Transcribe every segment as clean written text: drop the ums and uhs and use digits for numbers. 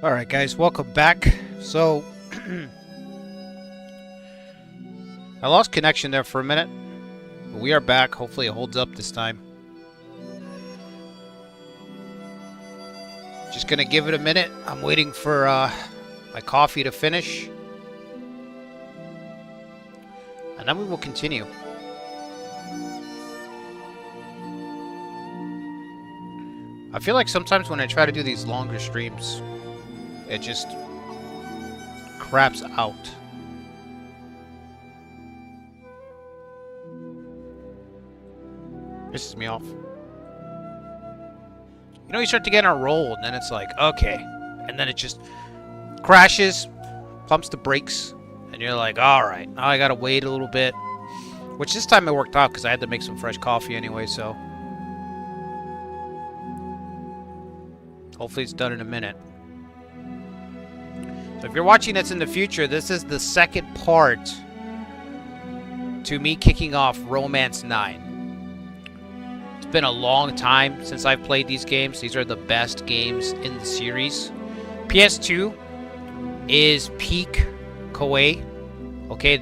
Alright guys, welcome back. So, I lost connection there for a minute, but we are back. Hopefully it holds up this time. Just gonna give it a minute. I'm waiting for my coffee to finish. And then we will continue. I feel like sometimes when I try to do these longer streams, it just craps out. Pisses me off. You know, you start to get on a roll, and then it's like, okay. And then it just crashes, pumps the brakes, and you're like, alright, now I gotta wait a little bit. Which this time it worked out, because I had to make some fresh coffee anyway, so. Hopefully it's done in a minute. So if you're watching this in the future, this is the second part to me kicking off Romance 9. It's been a long time since I've played these games. These are the best games in the series. PS2 is peak Koei. Okay,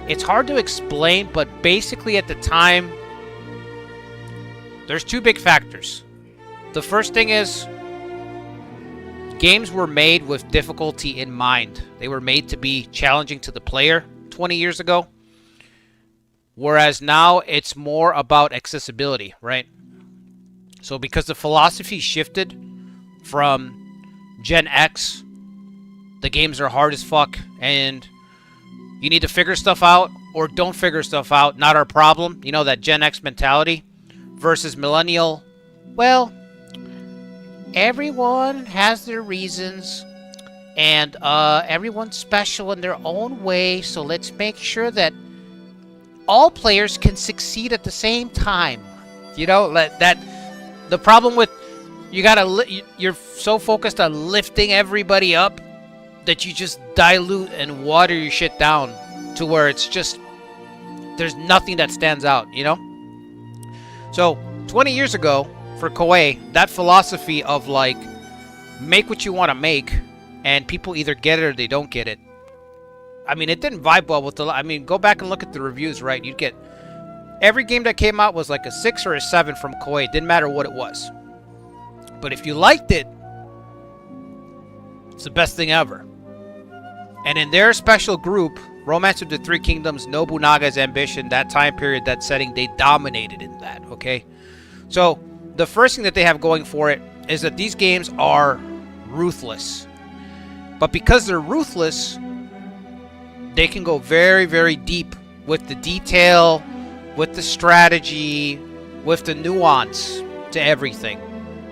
it's hard to explain, but basically at the time, there's two big factors. The first thing is, games were made with difficulty in mind. They were made to be challenging to the player 20 years ago. Whereas now it's more about accessibility, right? So because the philosophy shifted from Gen X, the games are hard as fuck and you need to figure stuff out or don't figure stuff out, not our problem. You know, that Gen X mentality versus Millennial, well, everyone has their reasons, and everyone's special in their own way, so let's make sure that all players can succeed at the same time. You know, that the problem with you're so focused on lifting everybody up that you just dilute and water your shit down to where it's just there's nothing that stands out, you know? So 20 years ago, for Koei, that philosophy of like, make what you want to make, and people either get it or they don't get it. I mean, it didn't vibe well with the. I mean, go back and look at the reviews, right? You'd get every game that came out was like a 6 or a 7 from Koei. It didn't matter what it was. But if you liked it, it's the best thing ever. And in their special group, Romance of the Three Kingdoms, Nobunaga's Ambition, that time period, that setting, they dominated in that. Okay, so the first thing that they have going for it is that these games are ruthless. But because they're ruthless, they can go very, very deep with the detail, with the strategy, with the nuance to everything.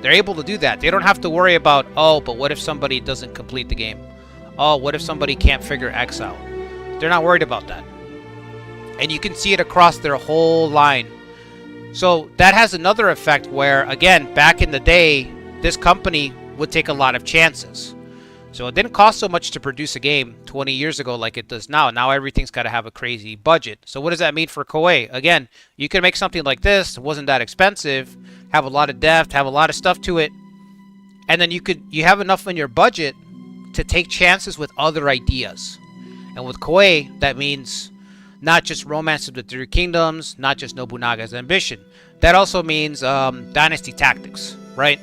They're able to do that. They don't have to worry about, oh, but what if somebody doesn't complete the game? Oh, what if somebody can't figure X out? They're not worried about that. And you can see it across their whole line. So that has another effect where, again, back in the day, this company would take a lot of chances. So it didn't cost so much to produce a game 20 years ago like it does now. Now everything's got to have a crazy budget. So what does that mean for Koei? Again, you can make something like this. It wasn't that expensive. Have a lot of depth. Have a lot of stuff to it. And then you have enough in your budget to take chances with other ideas. And with Koei, that means not just Romance of the Three Kingdoms, not just Nobunaga's Ambition. That also means Dynasty Tactics, right?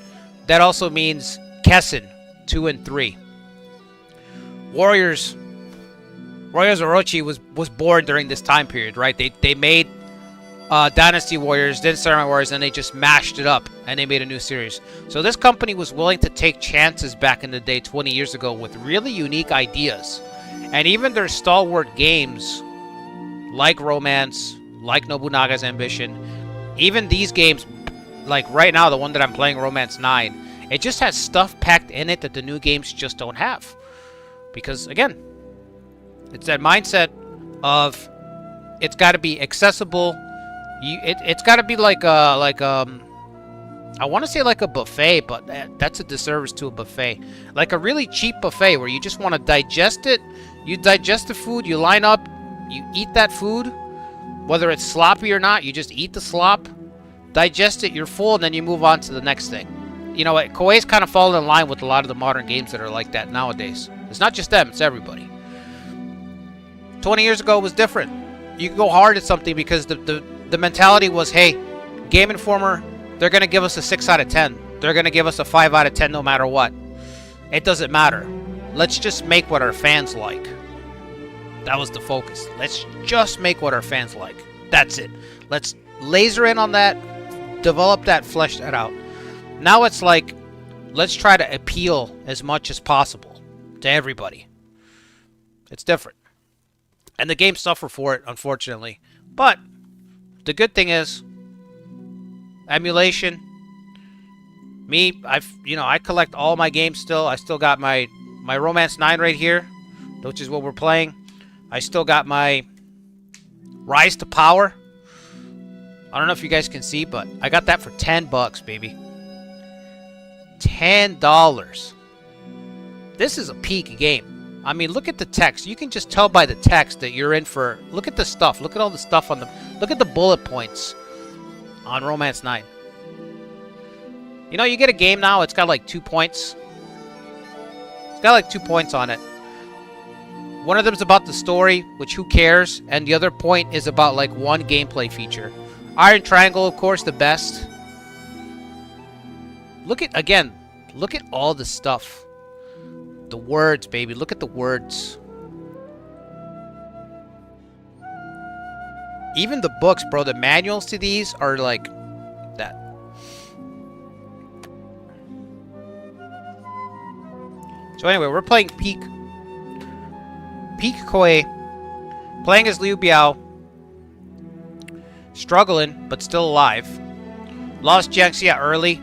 That also means Kessen 2 and 3. Warriors Orochi was born during this time period, right? They made Dynasty Warriors, then Samurai Warriors, and they just mashed it up and they made a new series. So this company was willing to take chances back in the day 20 years ago with really unique ideas. And even their stalwart games, like Romance, like Nobunaga's Ambition, even these games, like right now, the one that I'm playing, Romance 9, it just has stuff packed in it that the new games just don't have. Because, again, it's that mindset of it's got to be accessible. It's got to be like I want to say like a buffet, but that's a disservice to a buffet. Like a really cheap buffet where you just want to digest it. You digest the food, you line up, you eat that food, whether it's sloppy or not, you just eat the slop, digest it, you're full, and then you move on to the next thing. you know what, Koei's kind of fallen in line with a lot of the modern games that are like that nowadays. It's not just them, it's everybody. 20 years ago it was different. You could go hard at something because the mentality was, hey, Game Informer, they're going to give us a 6 out of 10. They're going to give us a 5 out of 10 no matter what. It doesn't matter. Let's just make what our fans like. That was the focus. Let's just make what our fans like. That's it. Let's laser in on that, develop that, flesh that out. Now it's like, let's try to appeal as much as possible to everybody. It's different. And the game suffer for it, unfortunately. But the good thing is, emulation. Me, I collect all my games still. I still got my Romance 9 right here, which is what we're playing. I still got my Rise to Power. I don't know if you guys can see, but I got that for $10, baby. $10. This is a peak game. I mean, look at the text. You can just tell by the text that you're in for... Look at the stuff. Look at all the stuff on the... Look at the bullet points on Romance 9. You know, you get a game now, it's got like 2 points. It's got like 2 points on it. One of them is about the story, which who cares? And the other point is about like one gameplay feature. Iron Triangle, of course, the best. Look at, again, look at all the stuff. The words, baby. Look at the words. Even the books, bro. The manuals to these are like that. So anyway, we're playing Peak Koei. Playing as Liu Biao. Struggling, but still alive. Lost Jiangxia early.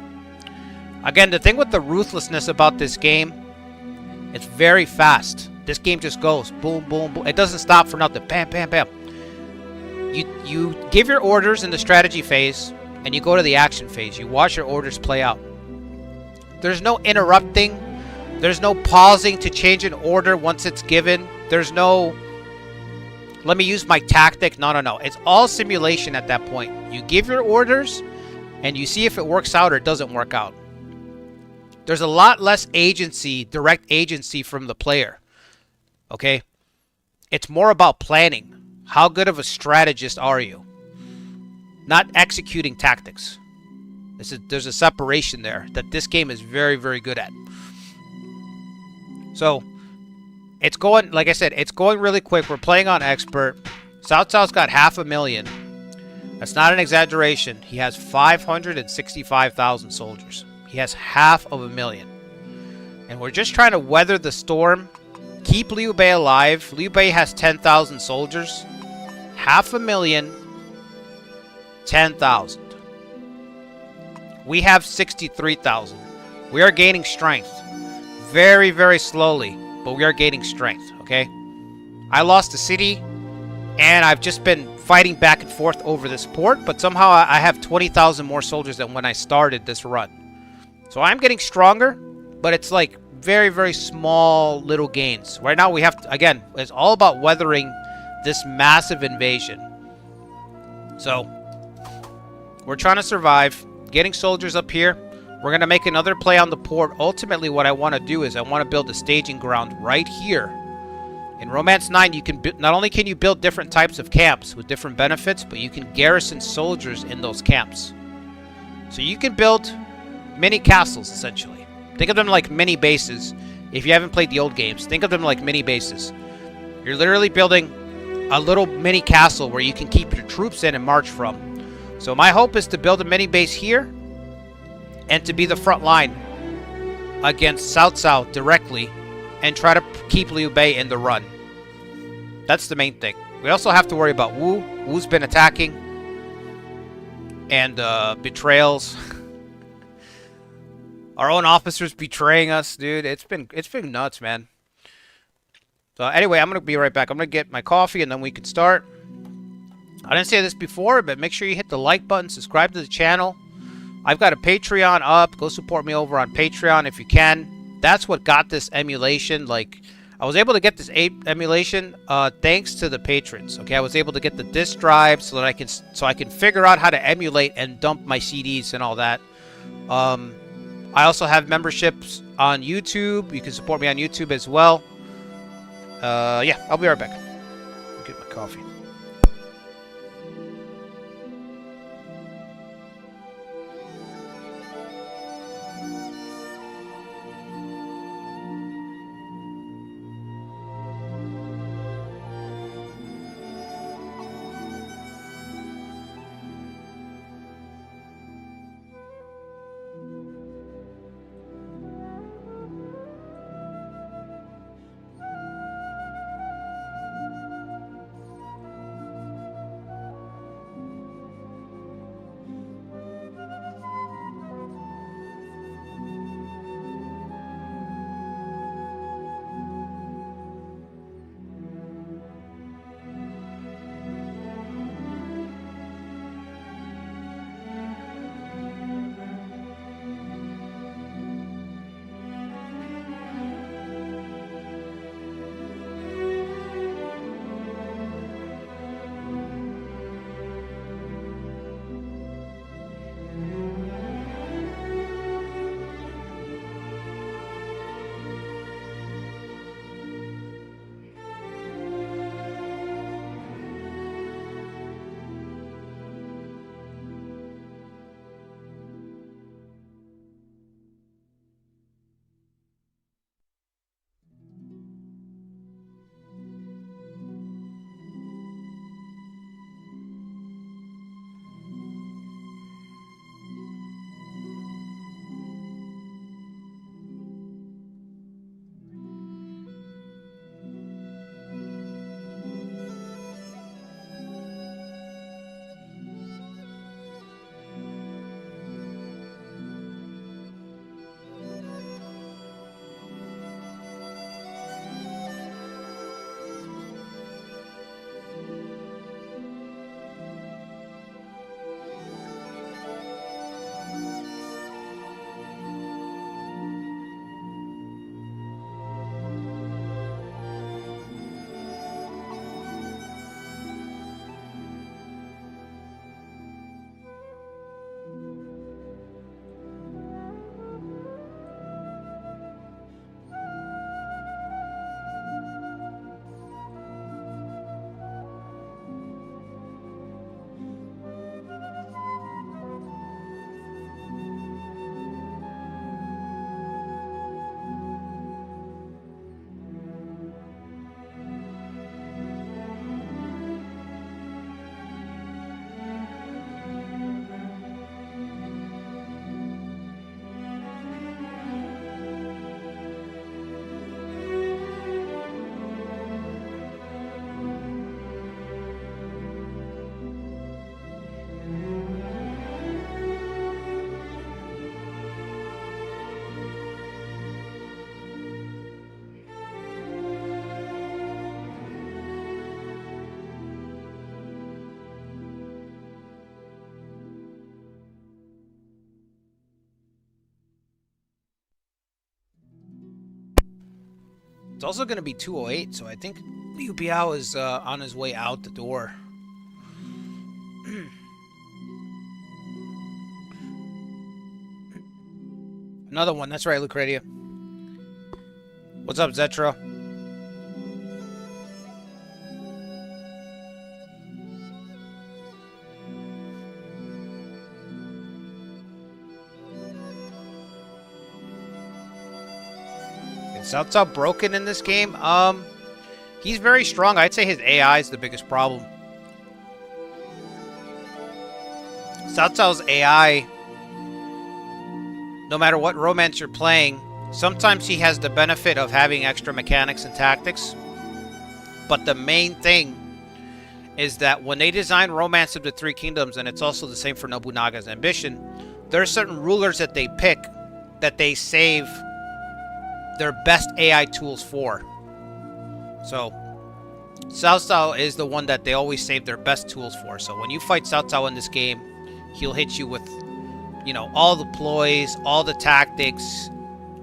Again, the thing with the ruthlessness about this game, it's very fast. This game just goes boom, boom, boom. It doesn't stop for nothing. Bam, bam, bam. You give your orders in the strategy phase, and you go to the action phase. You watch your orders play out. There's no interrupting. There's no pausing to change an order once it's given. There's no, let me use my tactic. No, no, no. It's all simulation at that point. You give your orders, and you see if it works out or it doesn't work out. There's a lot less agency, direct agency from the player. Okay? It's more about planning. How good of a strategist are you? Not executing tactics. There's a separation there that this game is very, very good at. So, it's going, like I said, it's going really quick. We're playing on Expert. Cao Cao's got 500,000. That's not an exaggeration. He has 565,000 soldiers. He has 500,000. And we're just trying to weather the storm. Keep Liu Bei alive. Liu Bei has 10,000 soldiers. 500,000. 10,000. We have 63,000. We are gaining strength. Very, very slowly. But we are gaining strength. Okay? I lost a city. And I've just been fighting back and forth over this port. But somehow I have 20,000 more soldiers than when I started this run. So I'm getting stronger, but it's like very, very small little gains. Right now we have to, again, it's all about weathering this massive invasion. So we're trying to survive, getting soldiers up here. We're going to make another play on the port. Ultimately, what I want to do is I want to build a staging ground right here. In Romance 9, you can not only can you build different types of camps with different benefits, but you can garrison soldiers in those camps. So you can build mini castles, essentially. Think of them like mini bases. If you haven't played the old games, think of them like mini bases. You're literally building a little mini castle where you can keep your troops in and march from. So my hope is to build a mini base here and to be the front line against Cao Cao directly and try to keep Liu Bei in the run. That's the main thing. We also have to worry about Wu. Wu's been attacking. And betrayals. Our own officers betraying us, dude. It's been nuts, man. So anyway, I'm going to be right back. I'm going to get my coffee and then we can start. I didn't say this before, but make sure you hit the like button, subscribe to the channel. I've got a Patreon up. Go support me over on Patreon if you can. That's what got this emulation. Like, I was able to get this emulation thanks to the patrons. Okay, I was able to get the disk drive so that I can figure out how to emulate and dump my CDs and all that. I also have memberships on YouTube. You can support me on YouTube as well. Yeah, I'll be right back. Get my coffee. It's also going to be 2:08, so I think Liu Biao is on his way out the door. Another one. That's right, Lucretia. What's up, Zetra? Is Cao Cao broken in this game? He's very strong. I'd say his AI is the biggest problem. Cao Cao's AI, no matter what romance you're playing, sometimes he has the benefit of having extra mechanics and tactics. But the main thing is that when they design Romance of the Three Kingdoms, and it's also the same for Nobunaga's Ambition, there are certain rulers that they pick that they save their best AI tools for. So Cao Cao is the one that they always save their best tools for. So when you fight Cao Cao in this game, he'll hit you with, you know, all the ploys, all the tactics.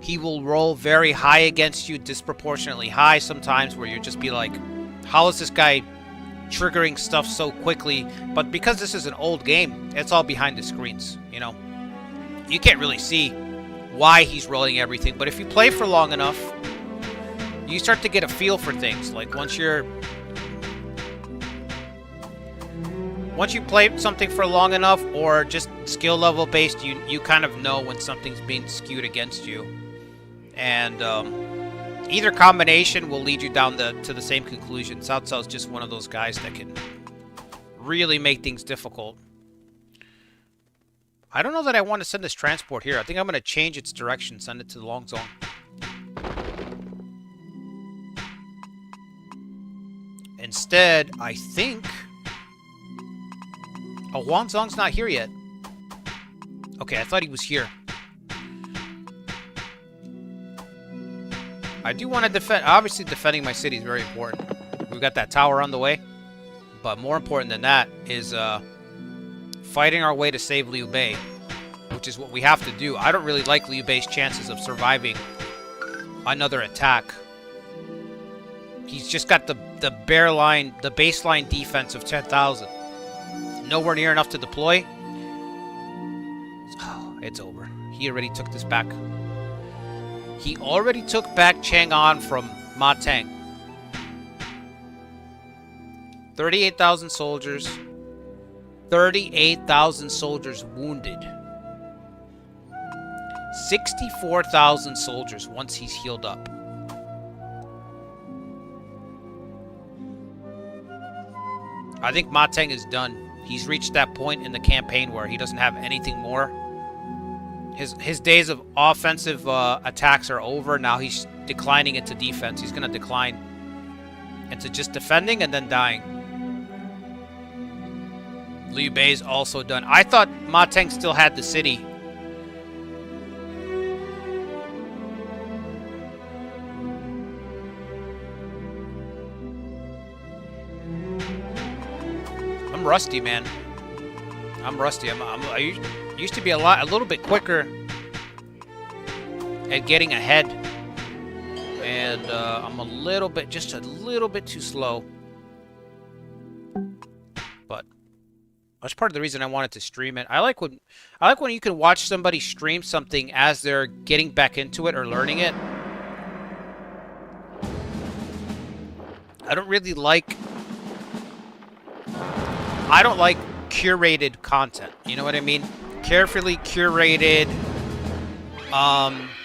He will roll very high against you, disproportionately high sometimes, where you'll just be like, how is this guy triggering stuff so quickly? But because this is an old game, it's all behind the screens, you know. You can't really see why he's rolling everything. But if you play for long enough, you start to get a feel for things. Like once you play something for long enough, or just skill level based, you kind of know when something's being skewed against you. And either combination will lead you down to the same conclusion. Cao Cao's just one of those guys that can really make things difficult. I don't know that I want to send this transport here. I think I'm going to change its direction, send it to the Long Zone. Instead, I think... Oh, Wang Zong's not here yet. Okay, I thought he was here. I do want to defend... Obviously, defending my city is very important. We've got that tower on the way. But more important than that is fighting our way to save Liu Bei, which is what we have to do. I don't really like Liu Bei's chances of surviving another attack. He's just got the baseline defense of 10,000. Nowhere near enough to deploy. Oh, it's over. He already took this back. He already took back Chang'an from Ma Teng. 38,000 soldiers. 38,000 soldiers wounded. 64,000 soldiers once he's healed up. I think Ma Teng is done. He's reached that point in the campaign where he doesn't have anything more. His days of offensive attacks are over. Now he's declining into defense. He's going to decline into just defending and then dying. Liu Bei's also done. I thought Ma Teng still had the city. I'm rusty, man. I'm rusty. I used to be a little bit quicker at getting ahead, and I'm just a little bit too slow. But that's part of the reason I wanted to stream it. I like when you can watch somebody stream something as they're getting back into it or learning it. I don't like curated content. You know what I mean? Carefully curated.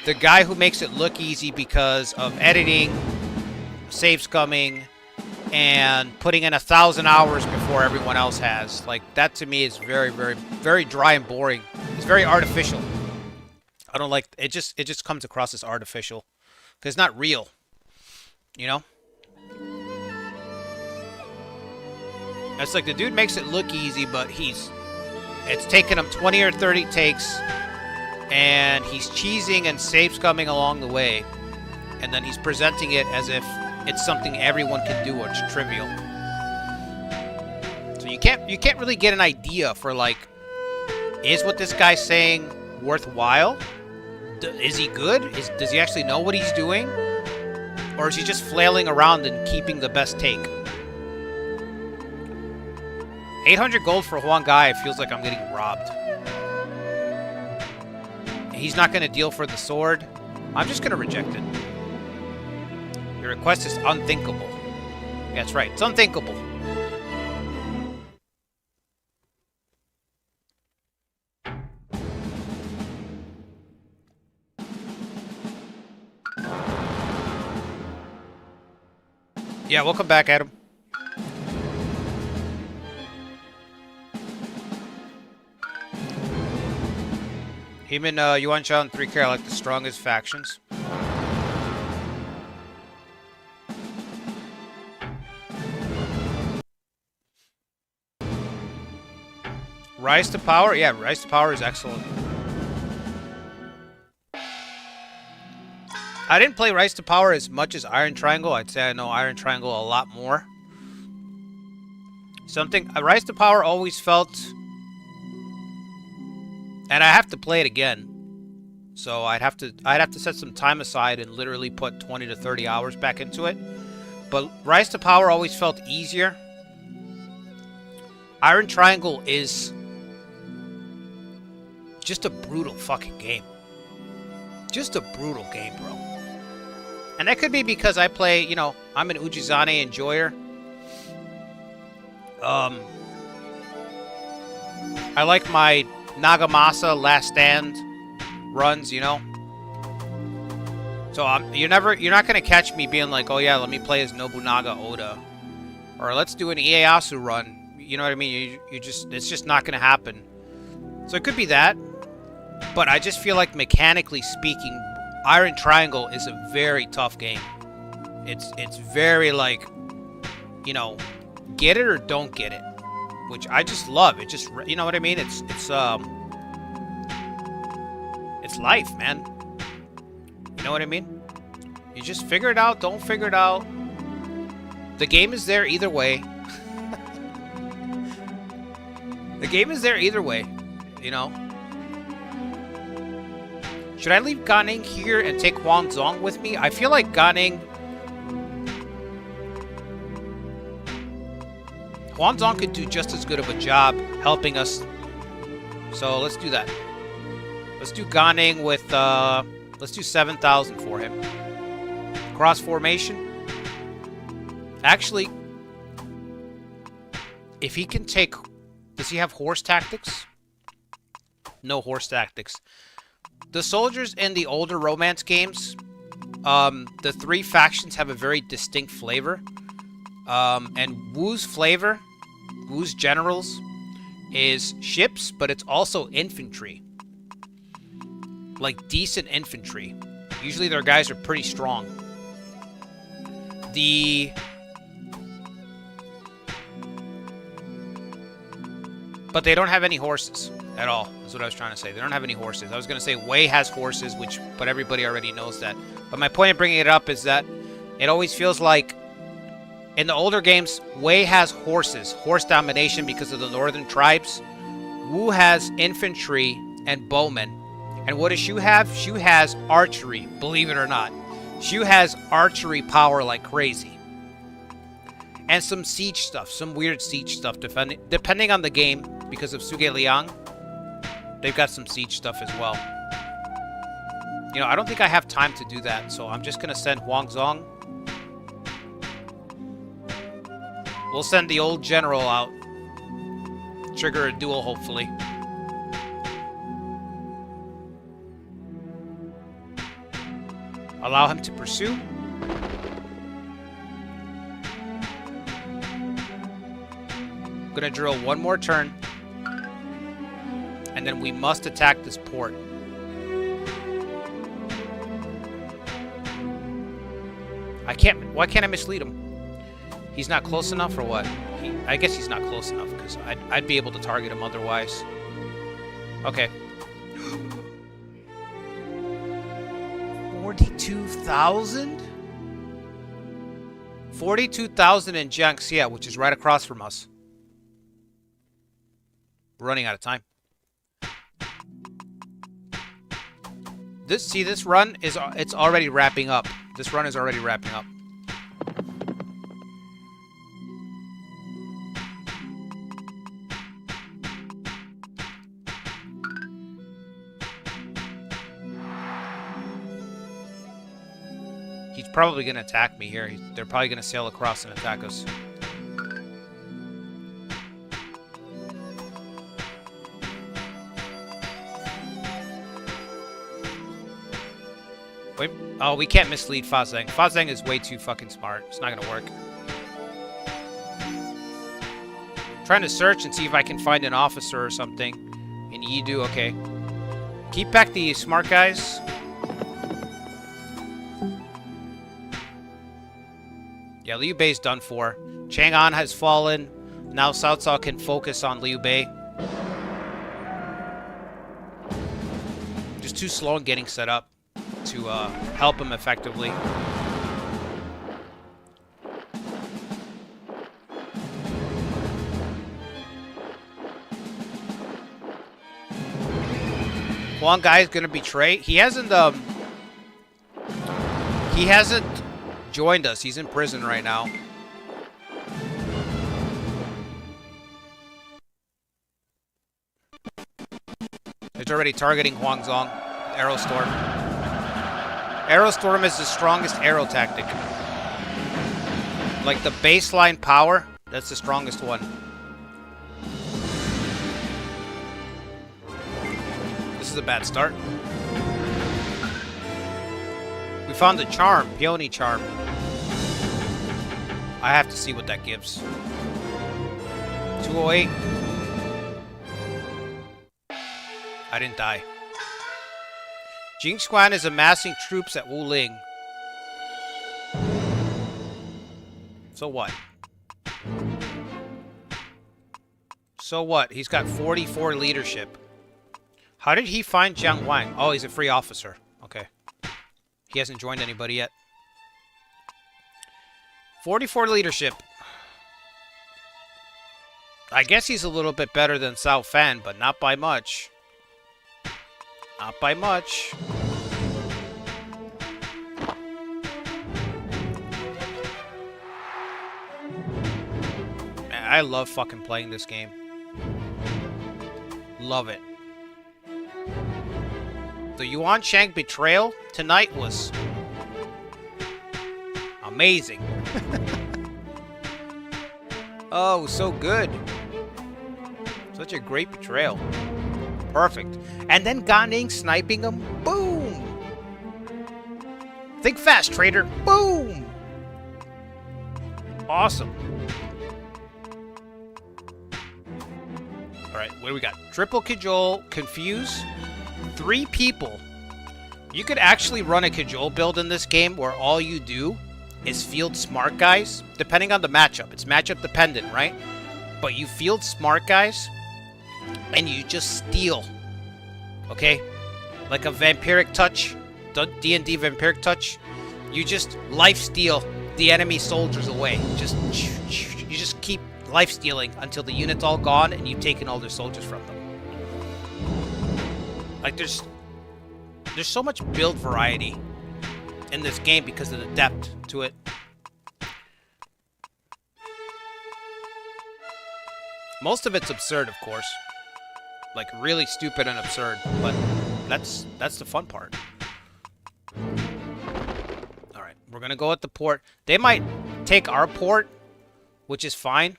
The guy who makes it look easy because of editing, save scumming, and putting in 1,000 hours before everyone else has. Like, that to me is very, very, very dry and boring. It's very artificial. I don't like it. Just comes across as artificial because it's not real. You know? It's like the dude makes it look easy, but it's taken him 20 or 30 takes, and he's cheesing and save scumming along the way, and then he's presenting it as if it's something everyone can do or it's trivial. So you can't really get an idea for, like, is what this guy's saying worthwhile? Is he good? Does he actually know what he's doing? Or is he just flailing around and keeping the best take? 800 gold for Huang Gai. It feels like I'm getting robbed. He's not going to deal for the sword. I'm just going to reject it. Your request is unthinkable. That's right. It's unthinkable. Yeah, welcome back, Adam. Him and Yuan Shao and 3K are like the strongest factions. Rise to Power? Yeah, Rise to Power is excellent. I didn't play Rise to Power as much as Iron Triangle. I'd say I know Iron Triangle a lot more. Rise to Power always felt... And I have to play it again. So I'd have to set some time aside and literally put 20 to 30 hours back into it. But Rise to Power always felt easier. Iron Triangle is just a brutal fucking game. Just a brutal game, bro. And that could be because I play, you know, I'm an Ujizane enjoyer. I like my Nagamasa Last Stand runs, you know. So you're not gonna catch me being like, oh yeah, let me play as Nobunaga Oda, or let's do an Ieyasu run. You know what I mean? It's just not gonna happen. So it could be that, but I just feel like mechanically speaking, Iron Triangle is a very tough game. It's very like, you know, get it or don't get it, which I just love. It just, you know what I mean? It's life, man. You know what I mean? You just figure it out, don't figure it out. The game is there either way. The game is there either way, you know? Should I leave Ganing here and take Huang Zong with me? I feel like Ganing... Huang Zong could do just as good of a job helping us. So let's do that. Let's do Ganing with... let's do 7,000 for him. Cross formation. Actually, if he can take... Does he have horse tactics? No horse tactics. The soldiers in the older romance games, the three factions have a very distinct flavor. And Wu's flavor, Wu's generals, is ships, but it's also infantry. Like decent infantry. Usually their guys are pretty strong. But they don't have any horses at all, is what I was trying to say. They don't have any horses. I was going to say Wei has horses, but everybody already knows that. But my point of bringing it up is that it always feels like in the older games, Wei has horses, horse domination because of the northern tribes. Wu has infantry and bowmen. And what does Shu have? Shu has archery, believe it or not. Shu has archery power like crazy. And some siege stuff, some weird siege stuff, depending on the game, because of Suge Liang. They've got some siege stuff as well. You know, I don't think I have time to do that, so I'm just going to send Huang Zong. We'll send the old general out. Trigger a duel, hopefully. Allow him to pursue. Gonna drill one more turn. And then we must attack this port. Why can't I mislead him? He's not close enough or what? I guess he's not close enough because I'd be able to target him otherwise. Okay. 42,000? 42,000 in Jiangxia, which is right across from us. We're running out of time. This run is it's already wrapping up. This run is already wrapping up. He's probably going to attack me here. They're probably going to sail across and attack us. Wait. Oh, we can't mislead Fa Zheng. Fa Zheng is way too fucking smart. It's not going to work. Trying to search and see if I can find an officer or something in Yidu. Okay. Keep back the smart guys. Yeah, Liu Bei's done for. Chang'an has fallen. Now Cao Cao can focus on Liu Bei. Just too slow in getting set up to help him effectively. Huang Gai is gonna betray. He hasn't joined us. He's in prison right now. It's already targeting Huang Zong. Arrow Storm. Arrow Storm is the strongest arrow tactic. Like the baseline power, that's the strongest one. This is a bad start. We found the charm, Peony Charm. I have to see what that gives. 208. I didn't die. Jinx Quan is amassing troops at Wuling. So what? So what? He's got 44 leadership. How did he find Jiang Wang? Oh, he's a free officer. Okay. He hasn't joined anybody yet. 44 leadership. I guess he's a little bit better than Cao Fan, but not by much. Not by much. Man, I love fucking playing this game. Love it. The Yuan Shang betrayal tonight was amazing. Oh, so good. Such a great betrayal. Perfect. And then Gan Ning sniping him. Boom! Think fast, traitor. Boom! Awesome. Alright, what do we got? Triple Cajole, Confuse. 3 people. You could actually run a Cajole build in this game where all you do is field smart guys, depending on the matchup. It's matchup dependent, right? But you field smart guys, and you just steal. Okay? Like a Vampiric Touch, D&D Vampiric Touch. You just life steal the enemy soldiers away. You just keep life stealing until the unit's all gone and you've taken all their soldiers from them. Like there's so much build variety in this game because of the depth to it. Most of it's absurd, of course. Like really stupid and absurd, but that's the fun part. Alright, we're gonna go at the port. They might take our port, which is fine.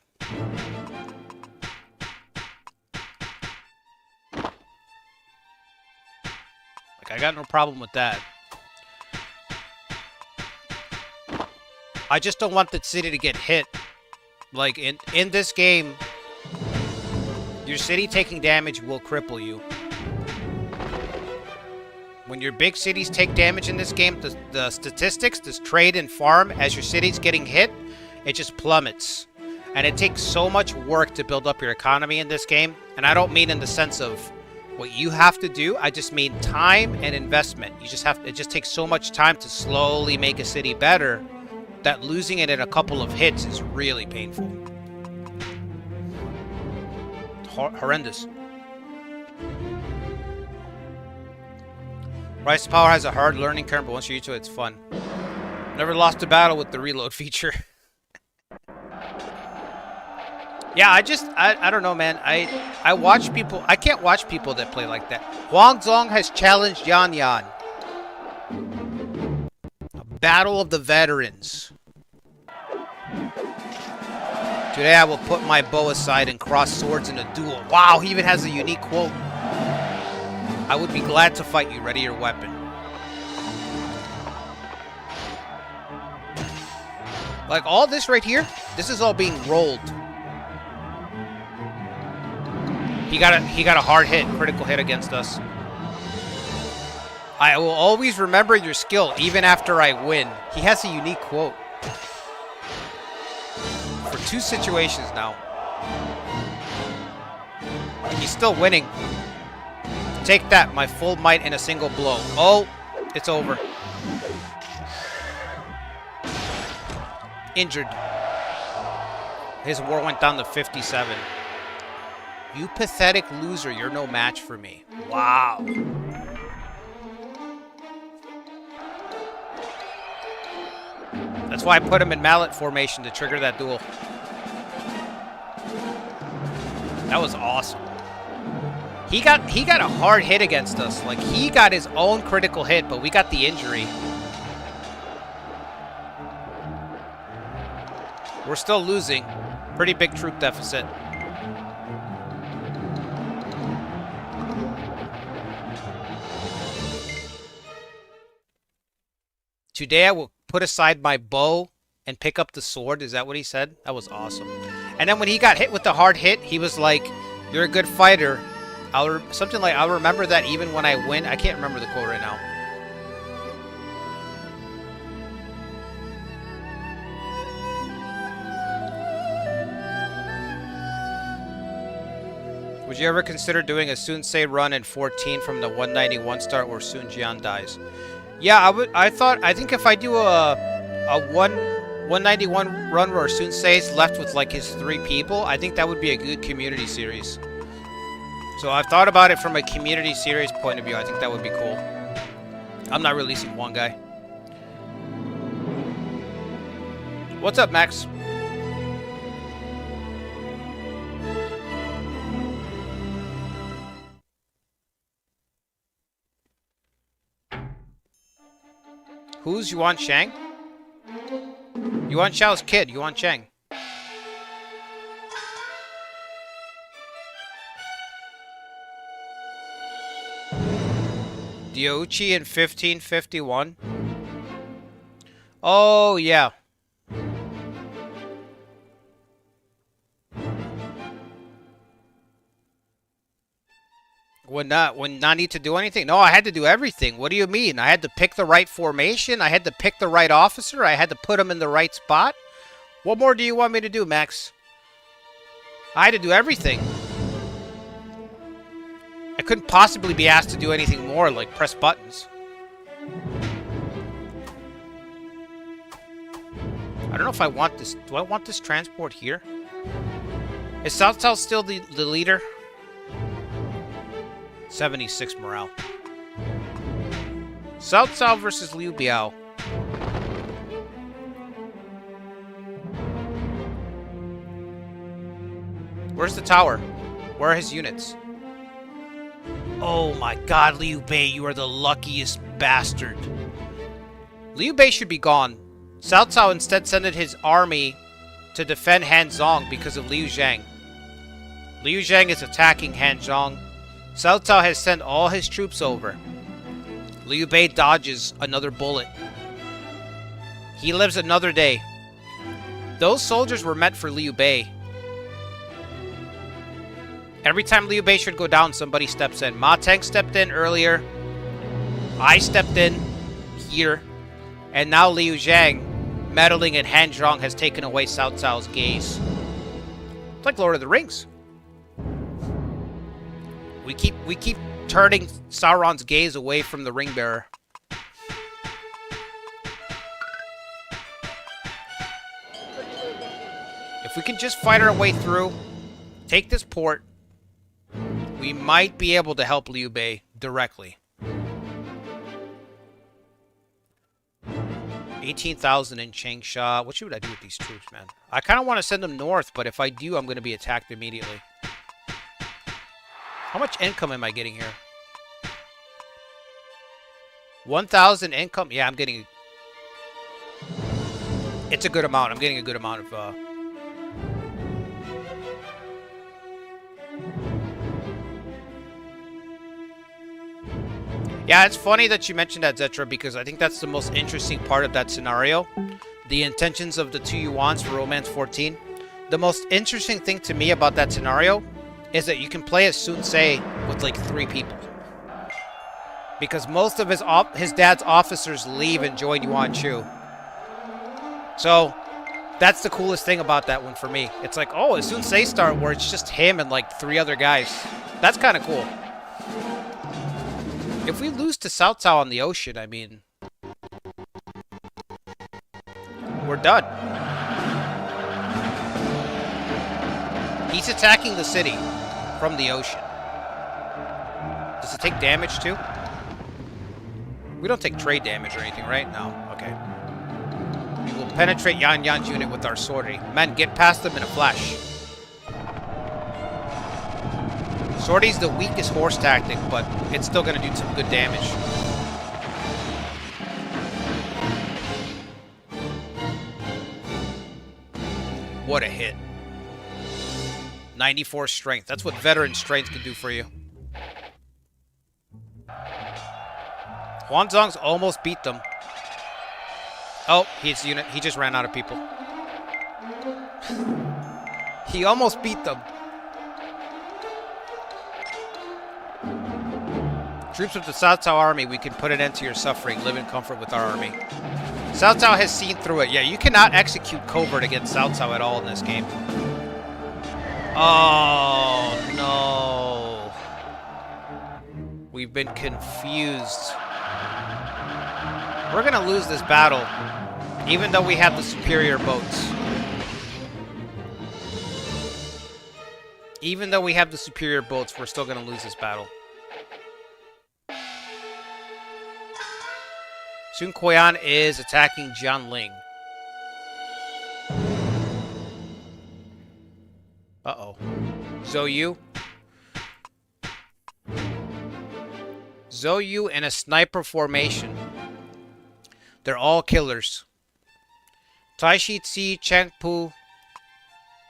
Like I got no problem with that. I just don't want the city to get hit. Like in this game, your city taking damage will cripple you. When your big cities take damage in this game, the statistics, this trade and farm, as your city's getting hit, it just plummets. And it takes so much work to build up your economy in this game. And I don't mean in the sense of what you have to do. I just mean time and investment. It just takes so much time to slowly make a city better that losing it in a couple of hits is really painful. Horrendous. Rise to Power has a hard learning curve, but once you're used to it, it's fun. Never lost a battle with the reload feature. Yeah, I don't know, man. I watch people. I can't watch people that play like that. Huang Zong has challenged Yan Yan. A battle of the veterans. Today I will put my bow aside and cross swords in a duel. Wow, he even has a unique quote. I would be glad to fight you. Ready your weapon. Like all this right here, this is all being rolled. He got a hard hit, critical hit against us. I will always remember your skill, even after I win. He has a unique quote. For 2 situations now. And he's still winning. Take that, my full might in a single blow. Oh, it's over. Injured. His war went down to 57. You pathetic loser, you're no match for me. Wow. That's why I put him in mallet formation to trigger that duel. That was awesome. He got a hard hit against us. Like he got his own critical hit, but we got the injury. We're still losing. Pretty big troop deficit. Today I will put aside my bow and pick up the sword. Is that what he said? That was awesome. And then when he got hit with the hard hit, he was like, "You're a good fighter." Something like, "I'll remember that even when I win." I can't remember the quote right now. Would you ever consider doing a Sun Ce run in 14 from the 191 start where Sun Jian dies? Yeah, I would. I think if I do a 191 run where Sun Ce's left with like his 3 people, I think that would be a good community series. So I've thought about it from a community series point of view. I think that would be cool. I'm not releasing one guy. What's up, Max? Who's Yuan Shang? Yuan Shao's kid, Yuan Shang. Diouchi in 1551. Oh, yeah. Would not need to do anything? No, I had to do everything. What do you mean? I had to pick the right formation. I had to pick the right officer. I had to put him in the right spot. What more do you want me to do, Max? I had to do everything. I couldn't possibly be asked to do anything more, like press buttons. I don't know if I want this. Do I want this transport here? Is South South still the leader? 76 morale. South South versus Liu Biao. Where's the tower? Where are his units? Oh my god, Liu Bei, you are the luckiest bastard. Liu Bei should be gone. Cao Cao instead sent his army to defend Hanzhong because of Liu Zhang. Liu Zhang is attacking Hanzhong. Cao Cao has sent all his troops over. Liu Bei dodges another bullet. He lives another day. Those soldiers were meant for Liu Bei. Every time Liu Bei should go down, somebody steps in. Ma Teng stepped in earlier. I stepped in here. And now Liu Zhang, meddling in Hanzhong, has taken away Cao Cao's gaze. It's like Lord of the Rings. We keep turning Sauron's gaze away from the ring bearer. If we can just fight our way through, take this port, we might be able to help Liu Bei directly. 18,000 in Changsha. What should I do with these troops, man? I kind of want to send them north, but if I do, I'm going to be attacked immediately. How much income am I getting here? 1,000 income? Yeah, I'm getting... It's a good amount. I'm getting a good amount of... Yeah, it's funny that you mentioned that, Zetra, because I think that's the most interesting part of that scenario. The intentions of the 2 Yuans for Romance 14. The most interesting thing to me about that scenario is that you can play as Sun Ce with like 3 people. Because most of his dad's officers leave and join Yuan Shu. So, that's the coolest thing about that one for me. It's like, oh, a Sun Ce start where it's just him and like 3 other guys. That's kind of cool. If we lose to Cao Cao on the ocean, I mean... we're done. He's attacking the city from the ocean. Does it take damage too? We don't take trade damage or anything, right? No. Okay. We will penetrate Yan Yan's unit with our sortie. Men, get past them in a flash. Sortie's the weakest horse tactic, but it's still going to do some good damage. What a hit. 94 strength. That's what veteran strength can do for you. Huanzong's almost beat them. Oh, he just ran out of people. He almost beat them. Troops of the Cao Cao army, we can put an end to your suffering. Live in comfort with our army. Cao Cao has seen through it. Yeah, you cannot execute covert against Cao Cao at all in this game. Oh, no. We've been confused. We're going to lose this battle, even though we have the superior boats. Even though we have the superior boats, we're still going to lose this battle. Sun Quan is attacking Jianling. Uh-oh. Zhou Yu. Zhou Yu in a sniper formation. They're all killers. Tai Shi Tsi, Cheng Pu.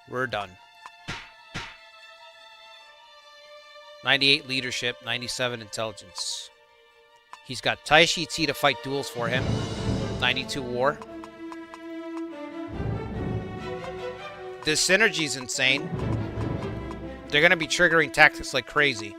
We're done. 98 leadership, 97 intelligence. He's got Tai Shi Tsi to fight duels for him. 92 war. This synergy's insane. They're going to be triggering tactics like crazy.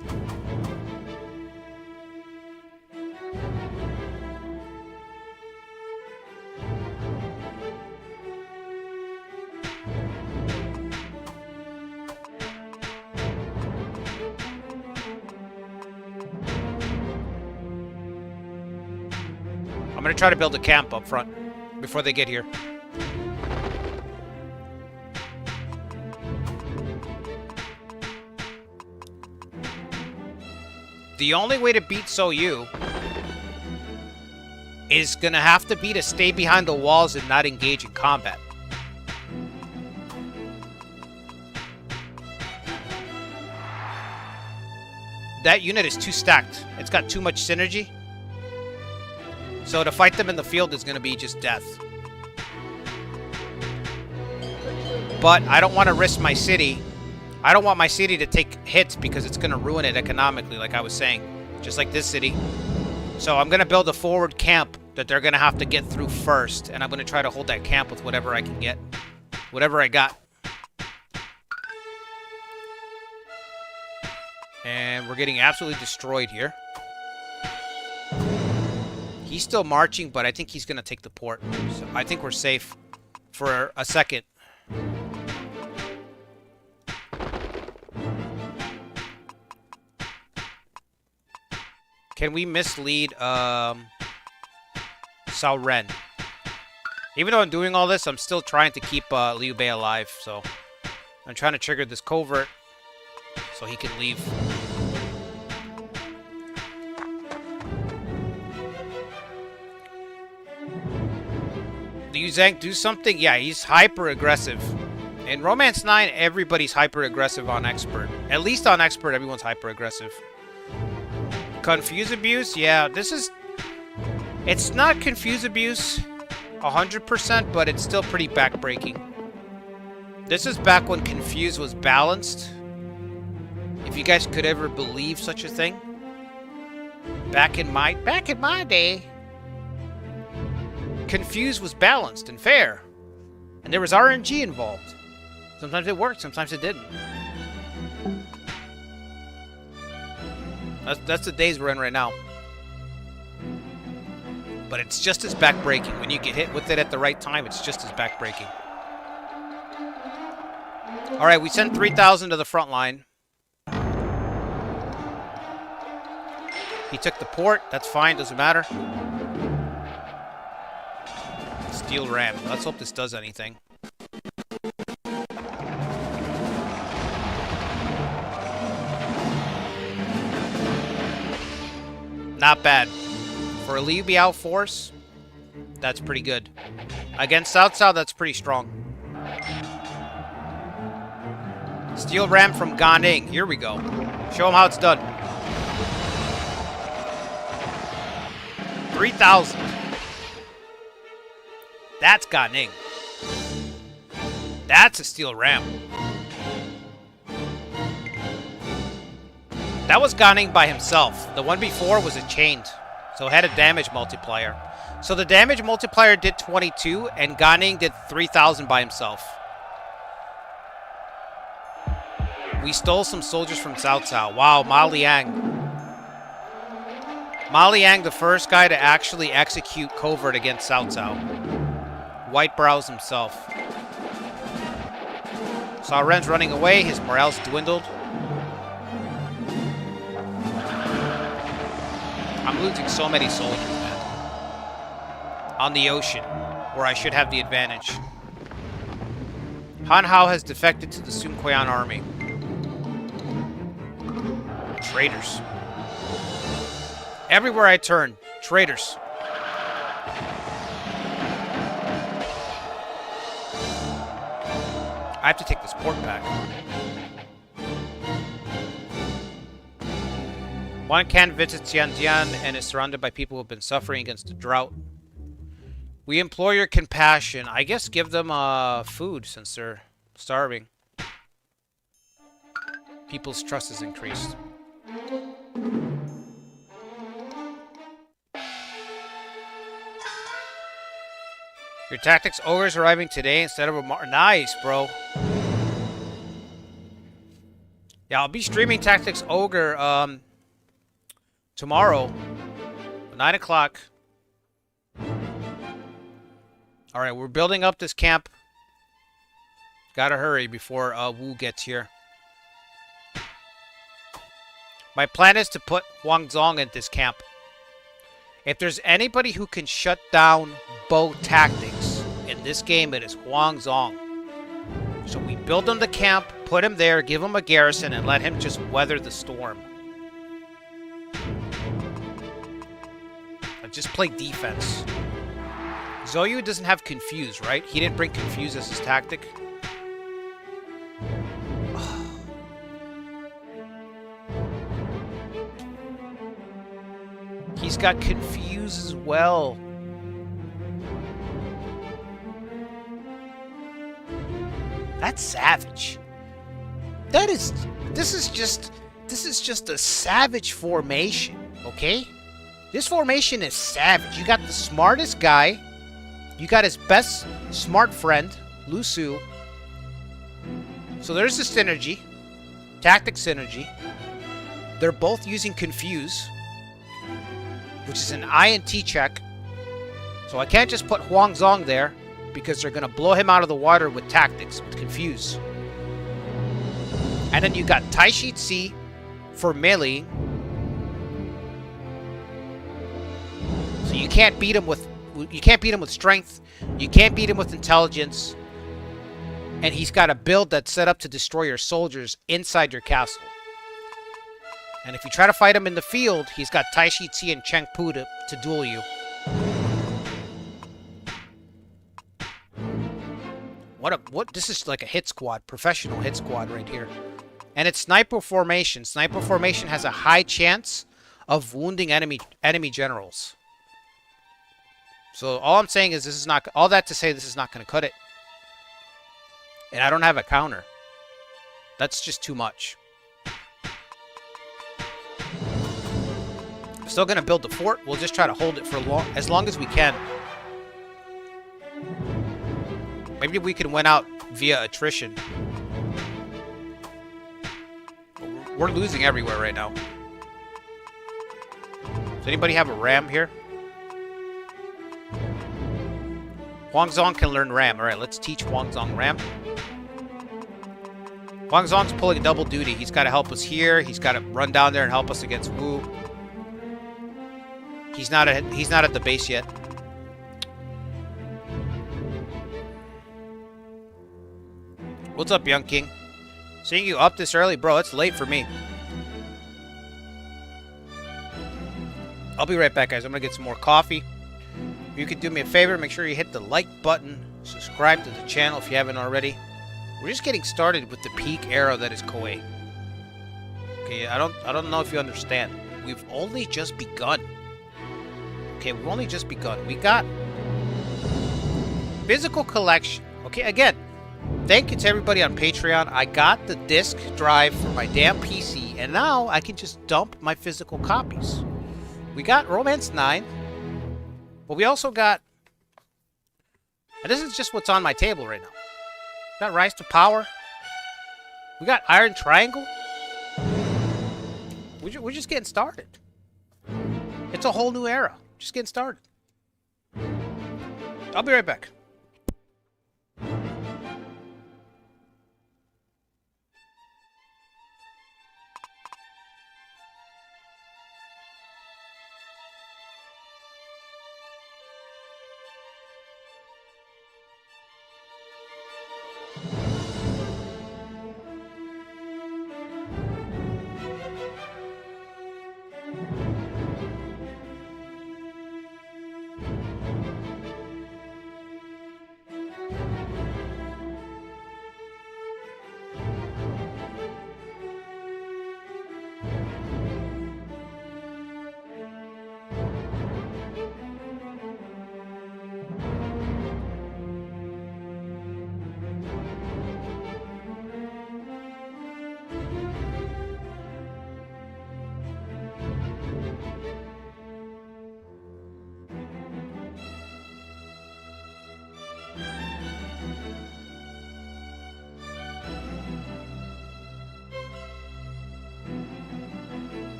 I'm going to try to build a camp up front before they get here. The only way to beat Zhou Yu is going to have to be to stay behind the walls and not engage in combat. That unit is too stacked. It's got too much synergy. So to fight them in the field is going to be just death. But I don't want to risk my city. I don't want my city to take hits because it's going to ruin it economically, like I was saying. Just like this city. So I'm going to build a forward camp that they're going to have to get through first. And I'm going to try to hold that camp with whatever I can get. Whatever I got. And we're getting absolutely destroyed here. He's still marching, but I think he's going to take the port. So I think we're safe for a second. Can we mislead Cao Ren? Even though I'm doing all this, I'm still trying to keep Liu Bei alive. So I'm trying to trigger this covert so he can leave. Liu Zhang do something? Yeah, he's hyper aggressive. In Romance 9, everybody's hyper aggressive on Expert. At least on Expert, everyone's hyper aggressive. Confuse abuse? Yeah, this is... It's not confuse abuse 100%, but it's still pretty backbreaking. This is back when confuse was balanced. If you guys could ever believe such a thing. Back in my day, confuse was balanced and fair. And there was RNG involved. Sometimes it worked, sometimes it didn't. That's the days we're in right now. But it's just as backbreaking. When you get hit with it at the right time, it's just as backbreaking. Alright, we sent 3,000 to the front line. He took the port. That's fine, doesn't matter. Steel ram. Let's hope this does anything. Not bad. For a Liu Biao force, that's pretty good. Against Cao Cao, that's pretty strong. Steel ram from Ganing. Here we go. Show him how it's done. 3,000. That's Ganing. That's a steel ram. That was gunning by himself. The one before was a chained. So it had a damage multiplier. So the damage multiplier did 22 and Ganing did 3,000 by himself. We stole some soldiers from Cao Cao. Wow, Ma Liang. Ma Liang, the first guy to actually execute covert against Cao Cao. White Brows himself. Saw Ren's running away. His morale's dwindled. I'm losing so many soldiers, man. On the ocean, where I should have the advantage. Han Hao has defected to the Sun Quan army. Traitors. Everywhere I turn, traitors. I have to take this port back. One can visit Tianjin and is surrounded by people who have been suffering against the drought. We implore your compassion. I guess give them food since they're starving. People's trust has increased. Your tactics ogre's arriving today instead of a nice, bro. Yeah, I'll be streaming Tactics Ogre tomorrow, 9 o'clock. Alright, we're building up this camp. Gotta hurry before Wu gets here. My plan is to put Huang Zong at this camp. If there's anybody who can shut down bow tactics in this game, it is Huang Zong. So we build him the camp, put him there, give him a garrison, and let him just weather the storm. And just play defense. Zhou doesn't have Confuse, right? He didn't bring Confuse as his tactic. He's got Confuse as well. That's savage. This is just a savage formation, okay? This formation is savage. You got the smartest guy. You got his best smart friend, Lu Su. So there's the synergy. Tactic synergy. They're both using Confuse, which is an INT check. So I can't just put Huang Zong there, because they're going to blow him out of the water with tactics, with Confuse. And then you got Tai Shi Ci for melee. So you can't beat him with strength. You can't beat him with intelligence. And he's got a build that's set up to destroy your soldiers inside your castle. And if you try to fight him in the field, he's got Tai Shi Ci and Cheng Pu to duel you. What? This is like a hit squad, professional hit squad right here. And it's sniper formation. Sniper formation has a high chance of wounding enemy generals. So all I'm saying is this is not all that to say this is not going to cut it. And I don't have a counter. That's just too much. I'm still going to build the fort. We'll just try to hold it for as long as we can. Maybe we can win out via attrition. We're losing everywhere right now. Does anybody have a ram here? Huang Zong can learn ram. Alright, let's teach Huang Zong ram. Huang Zong's pulling a double duty. He's got to help us here. He's got to run down there and help us against Wu. He's not at the base yet. What's up, Young King? Seeing you up this early? Bro, it's late for me. I'll be right back, guys. I'm going to get some more coffee. If you could do me a favor, make sure you hit the like button. Subscribe to the channel if you haven't already. We're just getting started with the peak era that is Kuwait. Okay, I don't know if you understand. We've only just begun. Okay, we've only just begun. We got physical collection. Okay, again, thank you to everybody on Patreon. I got the disc drive for my damn PC, and now I can just dump my physical copies. We got Romance 9, but we also got... And this is just what's on my table right now. We got Rise to Power. We got Iron Triangle. We're just getting started. It's a whole new era. Just getting started. I'll be right back.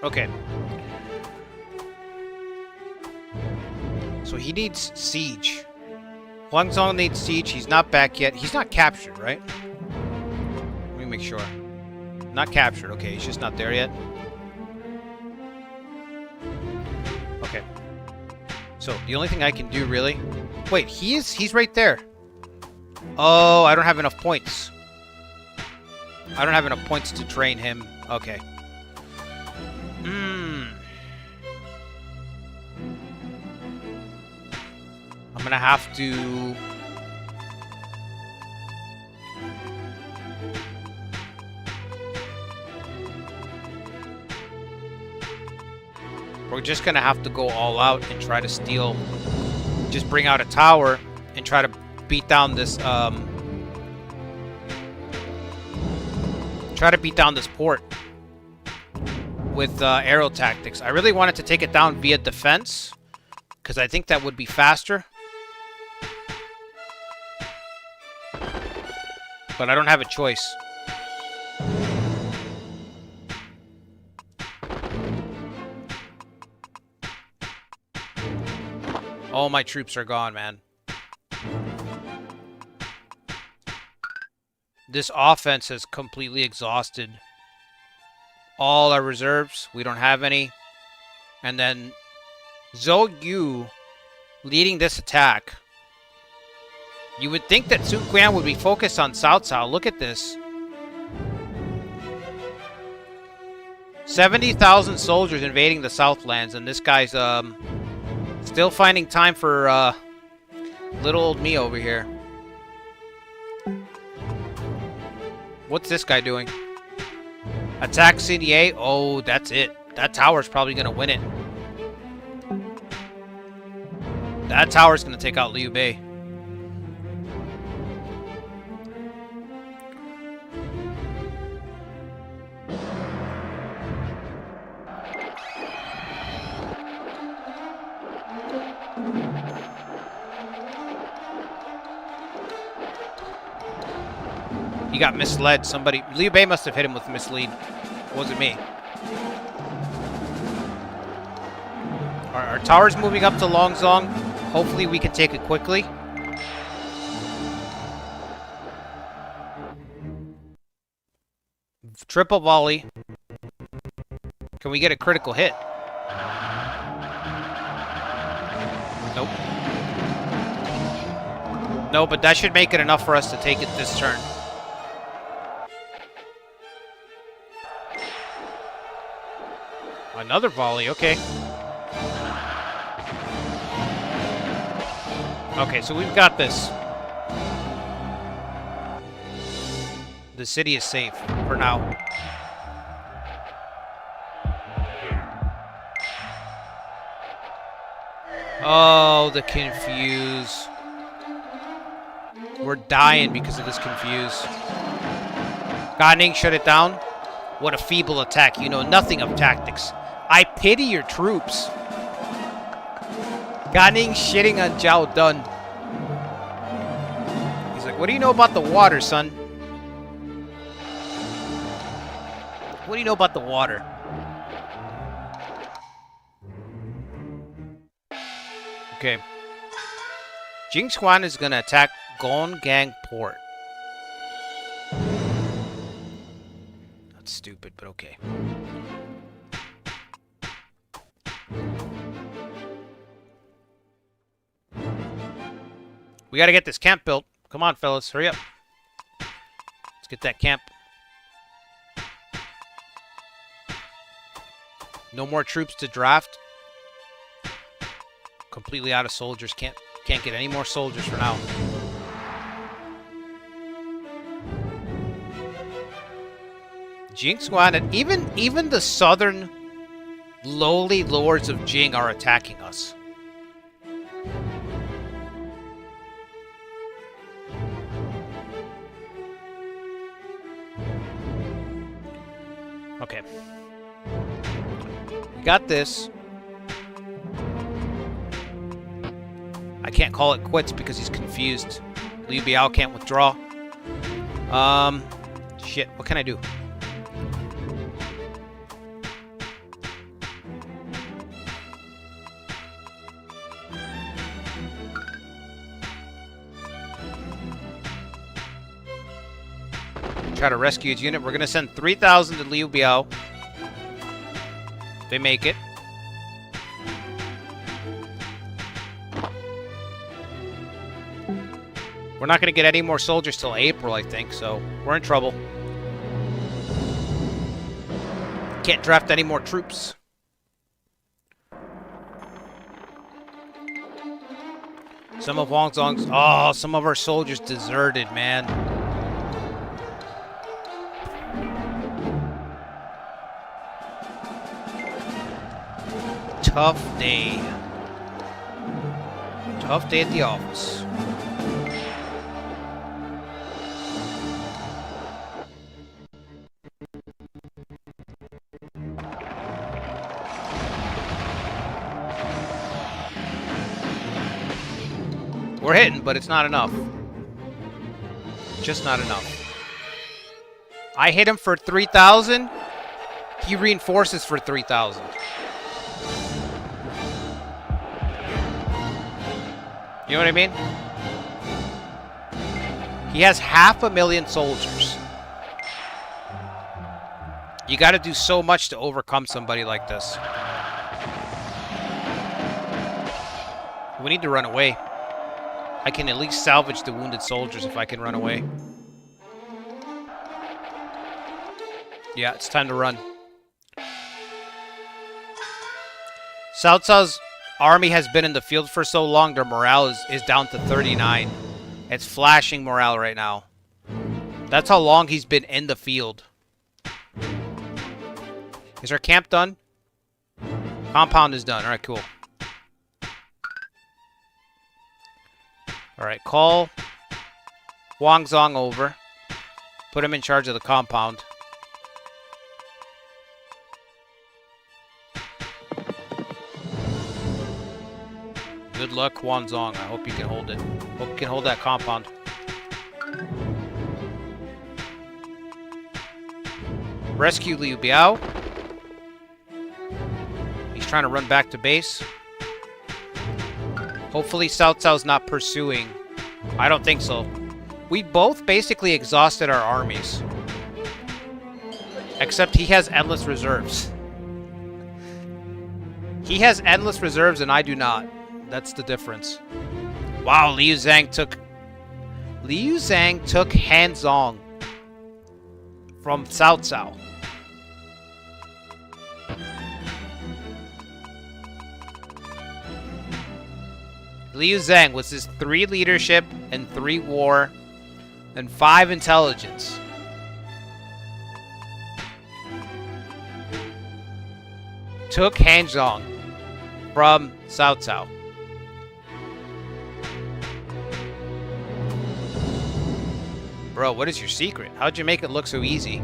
Okay. So he needs siege. Huang Zong needs siege. He's not back yet. He's not captured, right? Let me make sure. Not captured. Okay, he's just not there yet. Okay. So the only thing I can do really... Wait, he's right there. Oh, I don't have enough points. I don't have enough points to train him. Okay. I'm gonna have to... We're just gonna have to go all out and try to steal... Just bring out a tower and try to beat down this, Try to beat down this port with arrow tactics. I really wanted to take it down via defense because I think that would be faster. But I don't have a choice. All my troops are gone, man. This offense has completely exhausted all our reserves. We don't have any. And then Zhou Yu leading this attack. You would think that Sun Quan would be focused on Cao Cao. Look at this. 70,000 soldiers invading the Southlands, and this guy's still finding time for little old me over here. What's this guy doing? Attack CDA? Oh, that's it. That tower's probably gonna win it. That tower's gonna take out Liu Bei. He got misled. Somebody... Liu Bei must have hit him with mislead. It wasn't me. Our tower's moving up to Longzong. Hopefully we can take it quickly. Triple volley. Can we get a critical hit? Nope. No, but that should make it enough for us to take it this turn. Another volley, okay. Okay, so we've got this. The city is safe for now. Oh, the confuse. We're dying because of this confuse. Ganing, shut it down. What a feeble attack. You know nothing of tactics. I pity your troops. Ganing shitting on Zhao Dun. He's like, what do you know about the water, son? What do you know about the water? Okay. Jing Xuan is going to attack Gongang Port. That's stupid, but okay. We got to get this camp built. Come on, fellas. Hurry up. Let's get that camp. No more troops to draft. Completely out of soldiers. Can't get any more soldiers for now. Jing Xuan and even the southern lowly lords of Jing are attacking us. Okay. We got this. I can't call it quits because he's confused. Liu Biao can't withdraw. Shit. What can I do? Try to rescue his unit. We're going to send 3,000 to Liu Biao. They make it. We're not going to get any more soldiers till April, I think, so we're in trouble. Can't draft any more troops. Some of Wang Zong's... Oh, some of our soldiers deserted, man. Tough day. Tough day at the office. We're hitting, but it's not enough. Just not enough. I hit him for 3,000. He reinforces for 3,000. You know what I mean? He has 500,000 soldiers. You got to do so much to overcome somebody like this. We need to run away. I can at least salvage the wounded soldiers if I can run away. Yeah, it's time to run. Cao Cao's army has been in the field for so long, their morale is down to 39. It's flashing morale right now. That's how long he's been in the field. Is our camp done? Compound is done. Alright, cool. Alright, call Huang Zong over. Put him in charge of the compound. Good luck, Huang Zong. I hope you can hold it. Hope you can hold that compound. Rescue Liu Biao. He's trying to run back to base. Hopefully Cao Cao's not pursuing. I don't think so. We both basically exhausted our armies. Except he has endless reserves. He has endless reserves and I do not. That's the difference. Wow, Liu Zhang took Han Zong from Cao Cao. Liu Zhang was his 3 leadership and 3 war and 5 intelligence. Took Han Zong from Cao Cao. Bro, what is your secret? How'd you make it look so easy?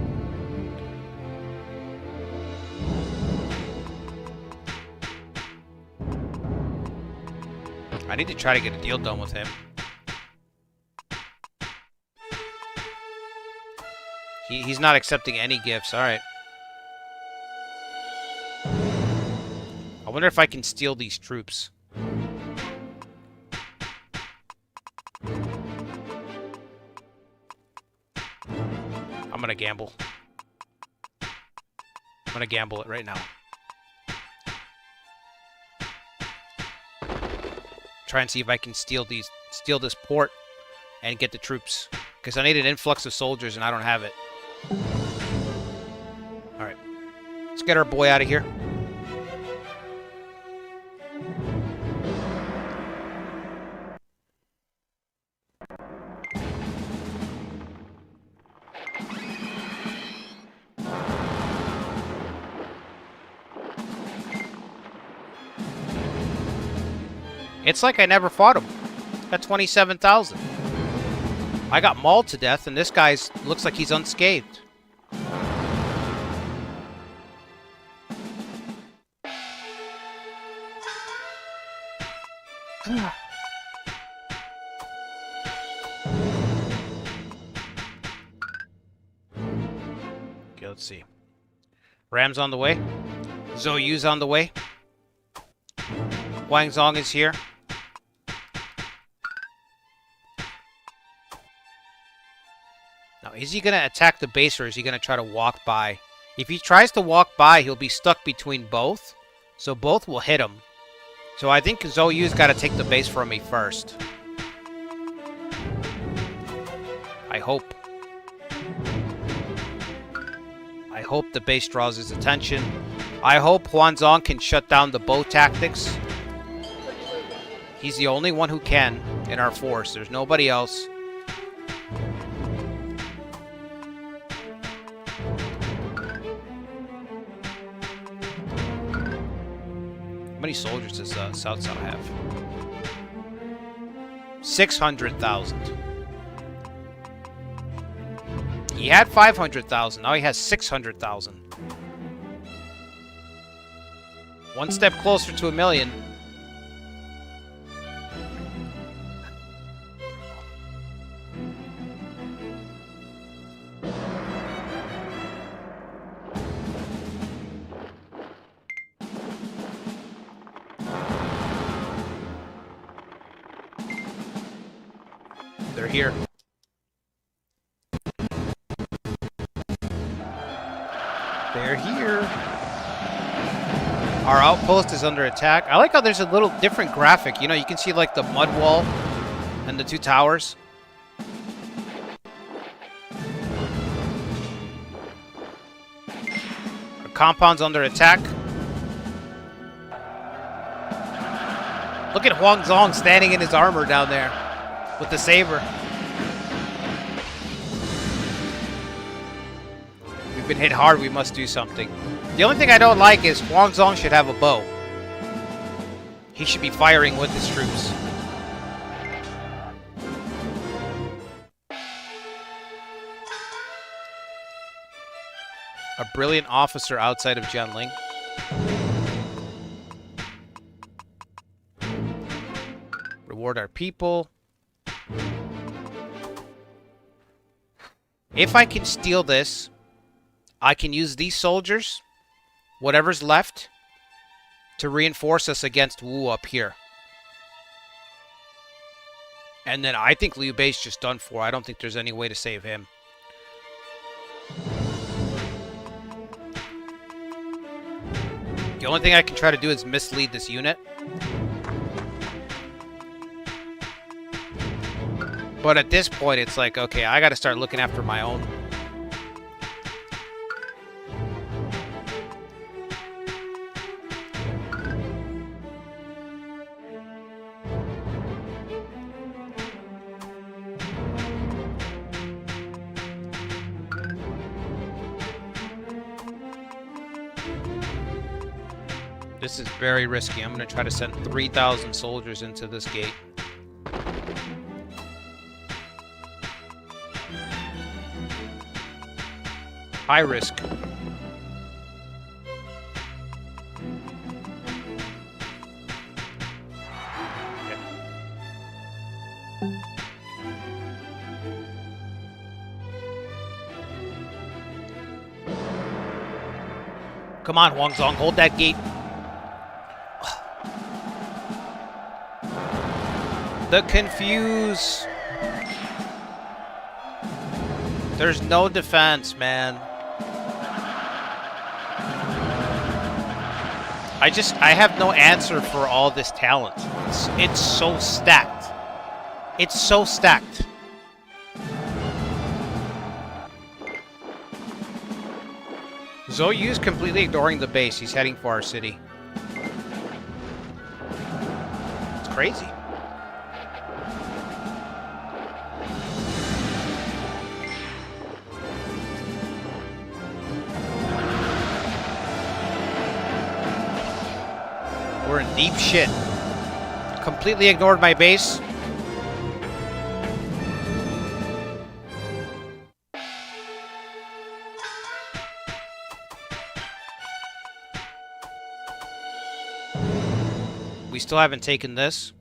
I need to try to get a deal done with him. He's not accepting any gifts. Alright. I wonder if I can steal these troops. I'm gonna gamble. I'm gonna gamble it right now. Try and see if I can steal this port and get the troops. Because I need an influx of soldiers and I don't have it. Alright. Let's get our boy out of here. It's like I never fought him. Got 27,000. I got mauled to death, and this guy looks like he's unscathed. Okay, let's see. Ram's on the way. Zhou Yu's on the way. Huang Zong is here. Now, is he going to attack the base or is he going to try to walk by? If he tries to walk by, he'll be stuck between both. So both will hit him. So I think Zhou Yu's got to take the base from me first. I hope. I hope the base draws his attention. I hope Huang Zong can shut down the bow tactics. He's the only one who can in our force. There's nobody else. How many soldiers does Cao Cao have? 600,000. He had 500,000. Now he has 600,000. One step closer to 1,000,000. They're here. They're here. Our outpost is under attack. I like how there's a little different graphic. You know, you can see like the mud wall and the 2 towers. Our compound's under attack. Look at Huang Zong standing in his armor down there with the saber. We've been hit hard. We must do something. The only thing I don't like is Huang Zong should have a bow. He should be firing with his troops. A brilliant officer outside of Jianling. Reward our people. If I can steal this, I can use these soldiers, whatever's left, to reinforce us against Wu up here. And then I think Liu Bei's just done for. I don't think there's any way to save him. The only thing I can try to do is mislead this unit. But at this point, it's like, okay, I got to start looking after my own. This is very risky. I'm going to try to send 3,000 soldiers into this gate. High risk. Okay. Come on, Huang Zong, hold that gate. The confuse. There's no defense, man. I have no answer for all this talent. It's so stacked. It's so stacked. Zhou Yu's completely ignoring the base. He's heading for our city. It's crazy. We're in deep shit. Completely ignored my base. We still haven't taken this.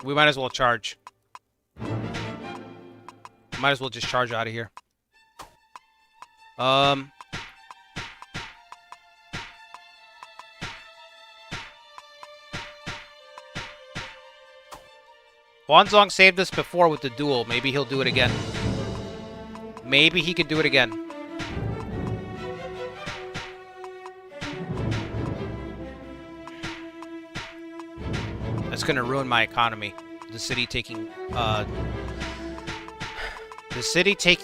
We might as well charge. Might as well just charge out of here. Huanzong saved us before with the duel. Maybe he'll do it again. Maybe he could do it again. That's gonna ruin my economy. The city taking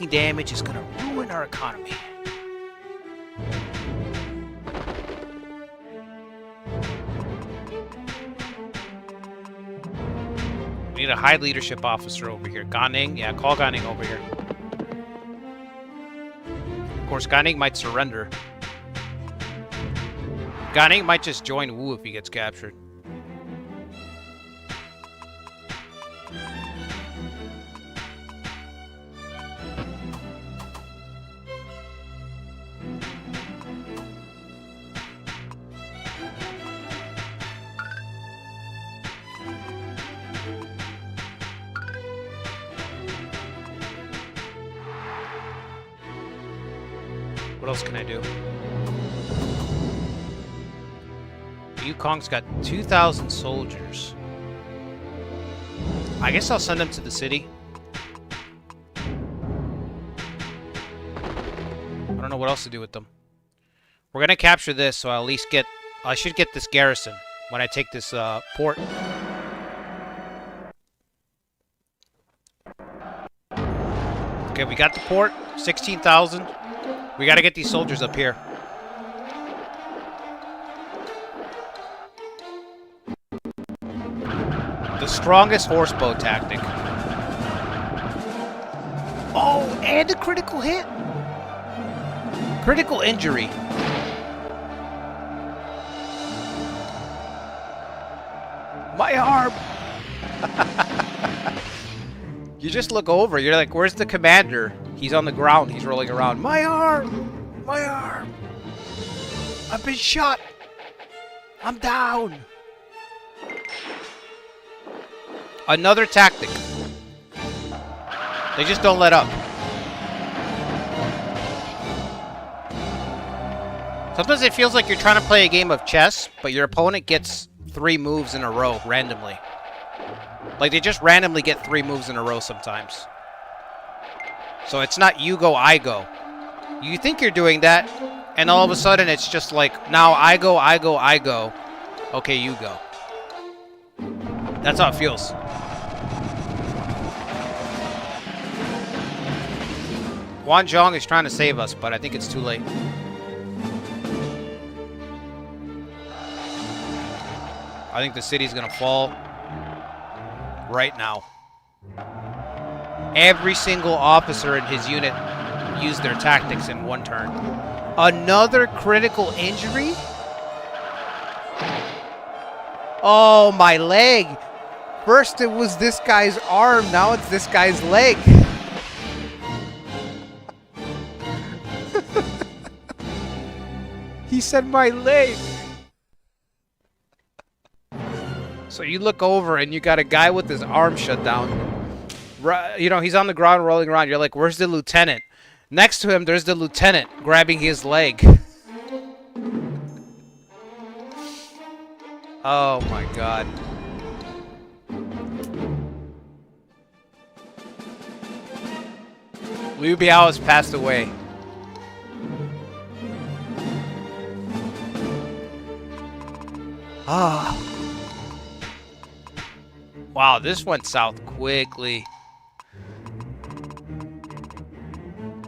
damage is gonna ruin our economy. We need a high leadership officer over here. Ganing, yeah, call Ganing over here. Of course, Ganing might surrender. Ganing might just join Wu if he gets captured. What else can I do? Yukong's got 2,000 soldiers. I guess I'll send them to the city. I don't know what else to do with them. We're gonna capture this, so I'll at least get... I should get this garrison when I take this port. Okay, we got the port. 16,000. We gotta get these soldiers up here. The strongest horsebow tactic. Oh, and a critical hit. Critical injury. My arm. You just look over. You're like, where's the commander? He's on the ground. He's rolling around. My arm! My arm! I've been shot! I'm down! Another tactic. They just don't let up. Sometimes it feels like you're trying to play a game of chess, but your opponent gets 3 moves in a row randomly. Like, they just randomly get 3 moves in a row sometimes. So it's not you go, I go. You think you're doing that, and all of a sudden it's just like, now I go, I go, I go. Okay, you go. That's how it feels. Guangzhong is trying to save us, but I think it's too late. I think the city's gonna fall right now. Every single officer in his unit used their tactics in 1 turn. Another critical injury? Oh, my leg. First it was this guy's arm, now it's this guy's leg. He said my leg. So you look over and you got a guy with his arm shut down. You know, he's on the ground rolling around. You're like, where's the lieutenant? Next to him, there's the lieutenant grabbing his leg. Oh my god. Liu Biao has passed away. Ah. Wow, this went south quickly.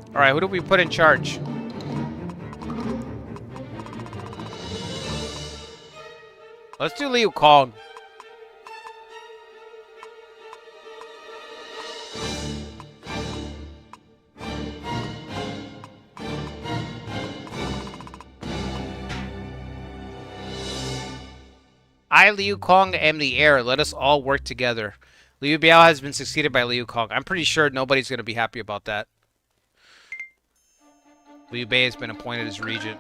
Alright, who do we put in charge? Let's do Liu Kong. I, Liu Kong, am the heir. Let us all work together. Liu Biao has been succeeded by Liu Kong. I'm pretty sure nobody's going to be happy about that. Liu Bei has been appointed as regent.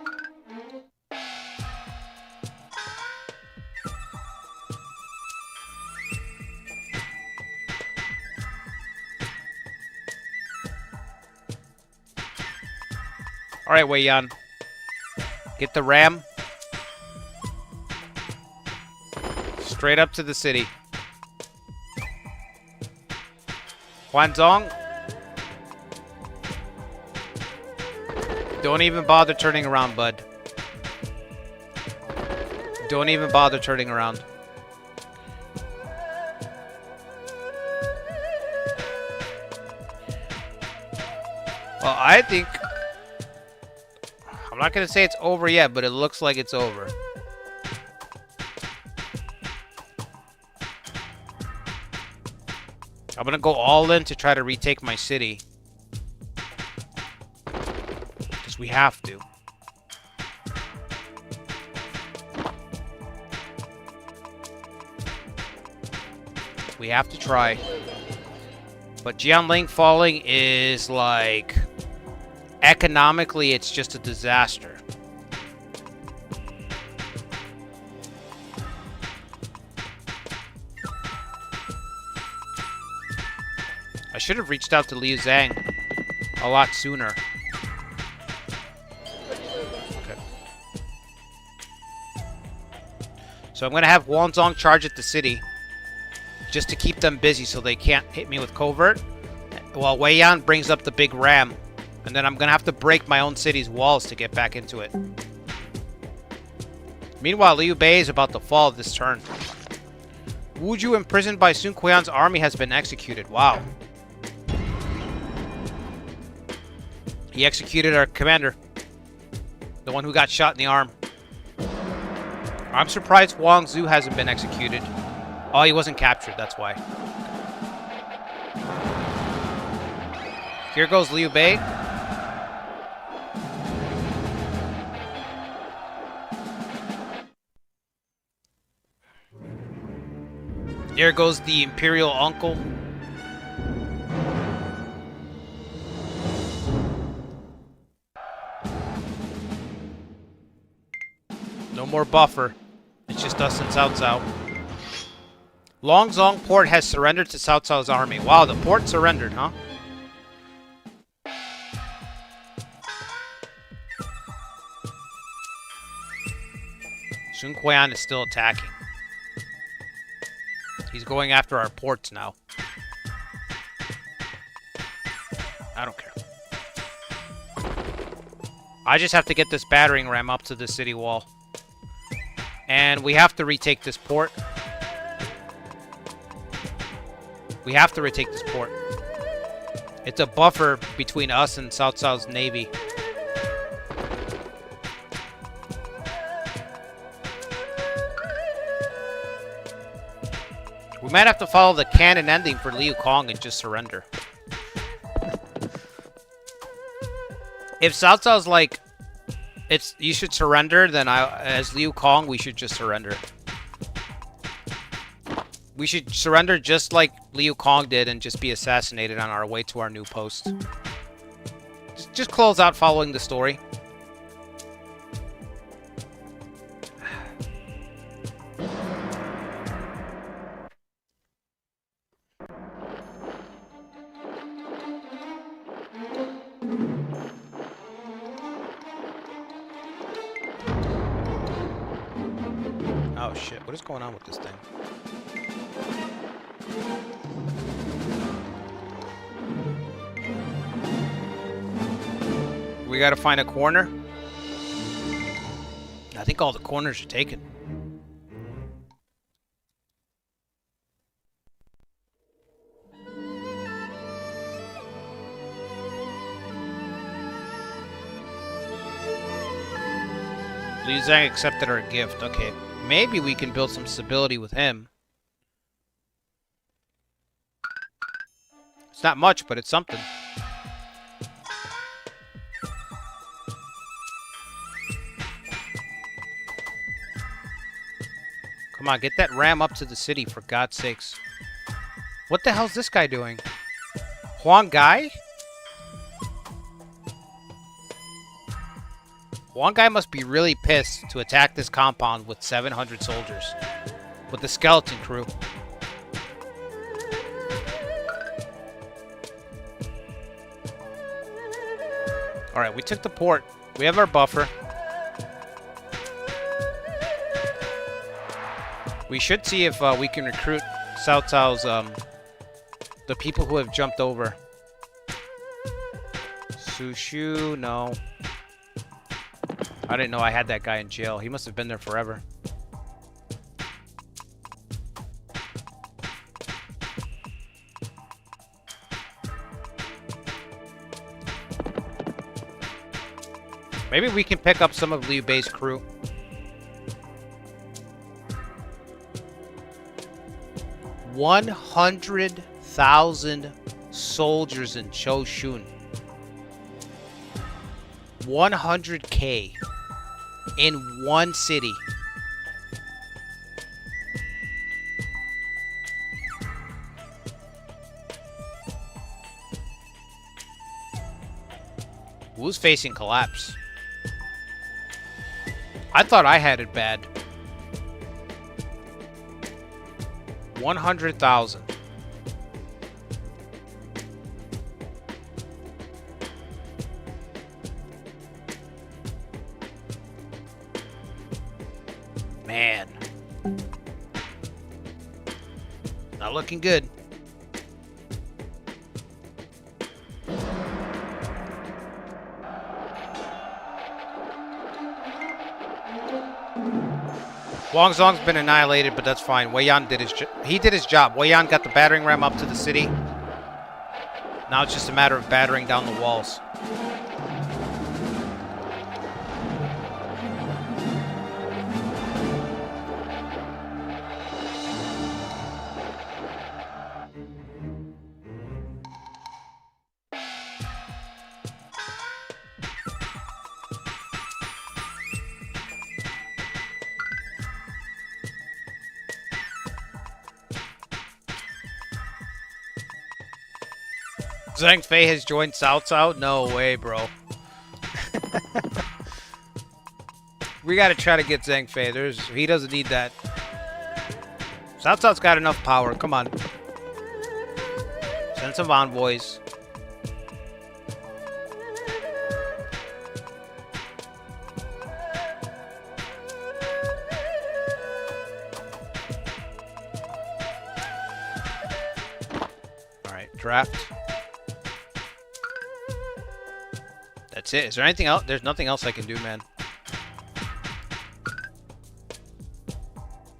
Alright, Wei Yan. Get the ram. Straight up to the city. Huanzhong. Don't even bother turning around, bud. Don't even bother turning around. Well, I think... I'm not going to say it's over yet, but it looks like it's over. I'm going to go all in to try to retake my city. Because we have to. We have to try. But Jianling falling is like... Economically, it's just a disaster. I should have reached out to Liu Zhang a lot sooner. Okay. So I'm going to have Huanzhong charge at the city. Just to keep them busy so they can't hit me with covert. While Wei Yan brings up the big ram. And then I'm going to have to break my own city's walls to get back into it. Meanwhile, Liu Bei is about to fall this turn. Wu Ju, imprisoned by Sun Quan's army, has been executed. Wow. He executed our commander. The one who got shot in the arm. I'm surprised Wang Zhu hasn't been executed. Oh, he wasn't captured, that's why. Here goes Liu Bei. There goes the Imperial Uncle. No more buffer. It's just us and Cao Cao. Longzong port has surrendered to Cao Cao's army. Wow, the port surrendered, huh? Sun Quan is still attacking. He's going after our ports now. I don't care. I just have to get this battering ram up to the city wall. And we have to retake this port. We have to retake this port. It's a buffer between us and Cao Cao's navy. We might have to follow the canon ending for Liu Kong and just surrender. If Cao Cao's like, you should surrender, then as Liu Kong, we should just surrender. We should surrender just like Liu Kong did and just be assassinated on our way to our new post. Just close out following the story. Oh shit, what is going on with this thing? We gotta find a corner. I think all the corners are taken. Liu Zhang accepted our gift. Okay. Maybe we can build some stability with him. It's not much, but it's something. Come on, get that ram up to the city, for God's sakes. What the hell's this guy doing? Huang Gai? Huang Gai must be really pissed to attack this compound with 700 soldiers. With the skeleton crew. Alright, we took the port. We have our buffer. We should see if we can recruit Cao Cao's, the people who have jumped over. Su Shu, no. I didn't know I had that guy in jail. He must have been there forever. Maybe we can pick up some of Liu Bei's crew. $100,000 soldiers in Choshun. 100K in one city. Wu's facing collapse. I thought I had it bad. 100,000. Man. Not looking good. Wang Zong's been annihilated, but that's fine. Wei Yan did his job. Wei Yan got the battering ram up to the city. Now it's just a matter of battering down the walls. Zhang Fei has joined Cao Cao? No way, bro. We gotta try to get Zhang Fei. He doesn't need that. Cao Cao's got enough power. Come on. Send some envoys. Alright, draft. That's it. Is there anything else? There's nothing else I can do, man.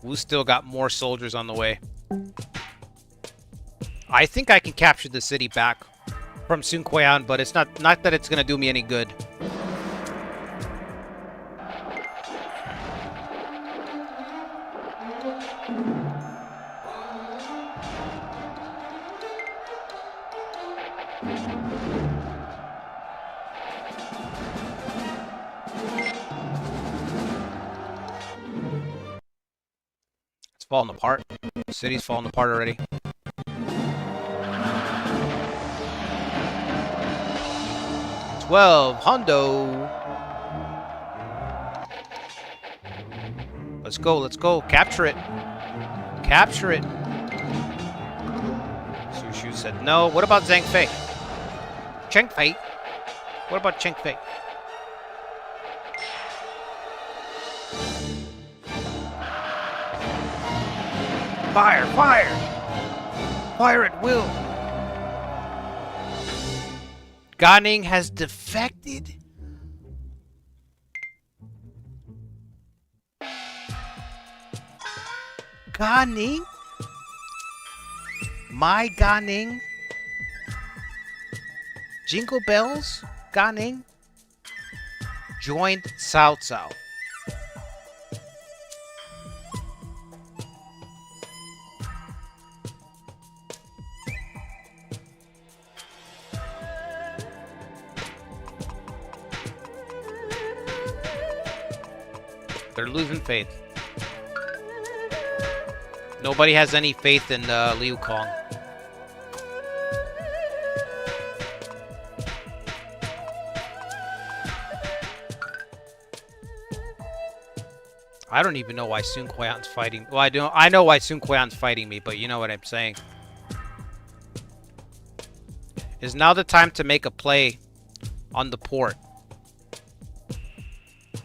Wu's still got more soldiers on the way. I think I can capture the city back from Sun Quan, but it's not that it's gonna do me any good. It's falling apart. The city's falling apart already. Hondo. Let's go, let's go. Capture it. Capture it. Su Shu said no. What about Zhang Fei? Cheng Fei? What about Cheng Fei? Fire! Fire! Fire at will! Gan has defected? Gan? My Gan? Jingle bells? Gan joined Cao Cao. They're losing faith. Nobody has any faith in Liu Kong. I don't even know why Sun Quan's fighting. Well, I know why Sun Quan's fighting me, but you know what I'm saying. Is now the time to make a play on the port?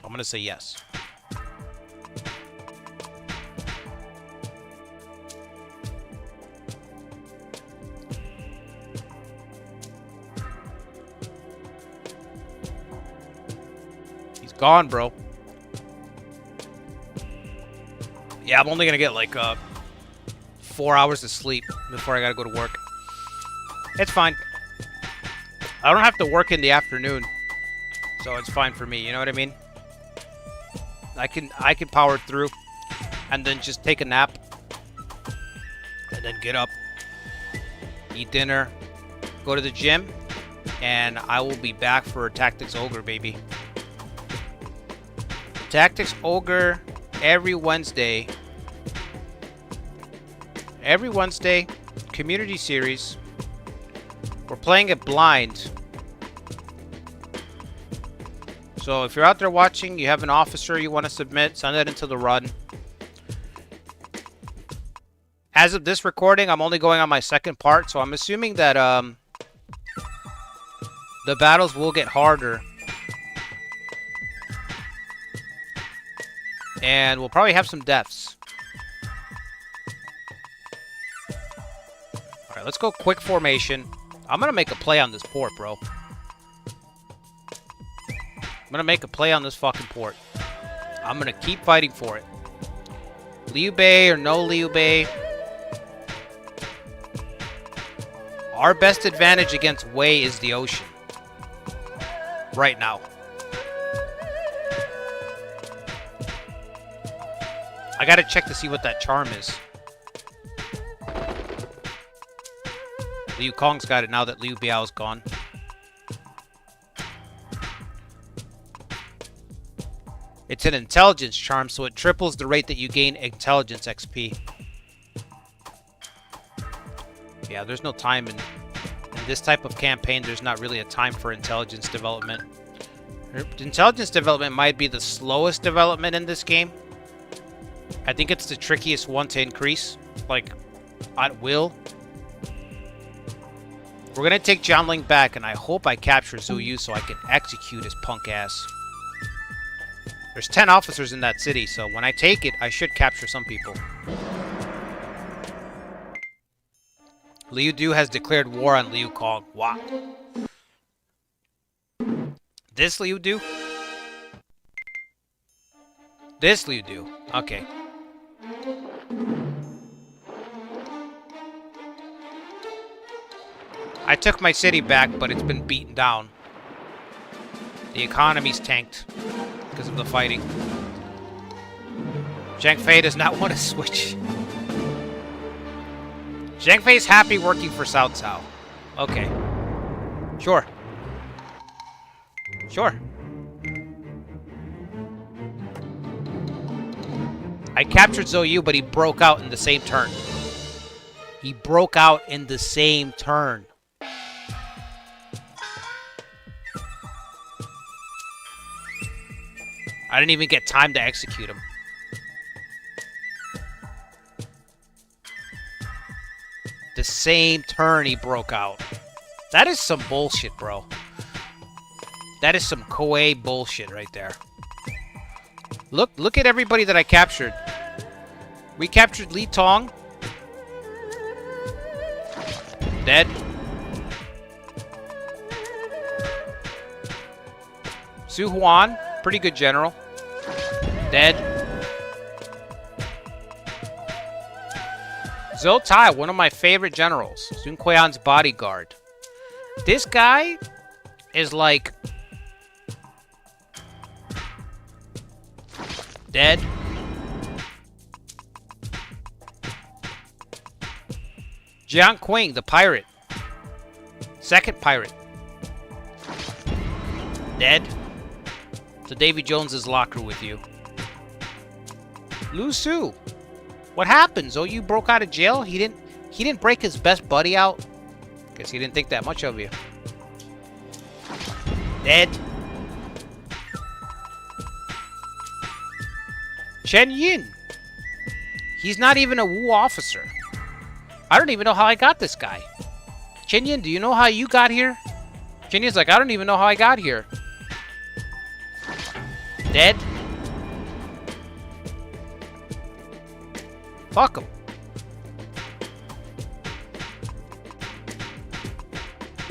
I'm gonna say yes. He's gone, bro. Yeah, I'm only gonna get like 4 hours of sleep before I gotta go to work. It's fine. I don't have to work in the afternoon, so it's fine for me. You know what I mean? I can power through, and then just take a nap, and then get up, eat dinner, go to the gym, and I will be back for Tactics Ogre, baby. Tactics Ogre every Wednesday. Every Wednesday, community series. We're playing it blind. So if you're out there watching, you have an officer you want to submit, send that into the run. As of this recording, I'm only going on my second part, so I'm assuming that the battles will get harder. And we'll probably have some deaths. Alright, let's go quick formation. I'm gonna make a play on this port, bro. I'm gonna make a play on this fucking port. I'm gonna keep fighting for it. Liu Bei or no Liu Bei. Our best advantage against Wei is the ocean. Right now. I gotta check to see what that charm is. Liu Kong's got it now that Liu Biao's gone. It's an intelligence charm, so it triples the rate that you gain intelligence XP. Yeah, there's no time in this type of campaign. There's not really a time for intelligence development. Her intelligence development might be the slowest development in this game. I think it's the trickiest one to increase, like, at will. We're gonna take Jianling back, and I hope I capture Zhou Yu so I can execute his punk ass. There's 10 officers in that city, so when I take it, I should capture some people. Liu Du has declared war on Liu Kong. Wow. This Liu Du? This Liu Du. Okay. I took my city back, but it's been beaten down. The economy's tanked because of the fighting. Zhang Fei does not want to switch. Zhang Fei's happy working for Cao Cao. Okay. Sure. Sure. I captured Zhou Yu, but he broke out in the same turn. He broke out in the same turn. I didn't even get time to execute him. The same turn he broke out. That is some bullshit, bro. That is some Koei bullshit right there. Look at everybody that I captured. We captured Li Tong. Dead. Su Huan, pretty good general. Dead. Zhou Tai, one of my favorite generals. Sun Kuian's bodyguard. This guy is like... dead. Jiang Qing, the pirate. Second pirate. Dead. So Davy Jones is locker with you. Lu Su. What happened? Zhou Yu broke out of jail? He didn't break his best buddy out? Guess he didn't think that much of you. Dead. Chen Yin. He's not even a Wu officer. I don't even know how I got this guy. Chen Yin, do you know how you got here? Chen Yin's like, I don't even know how I got here. Dead. Fuck him.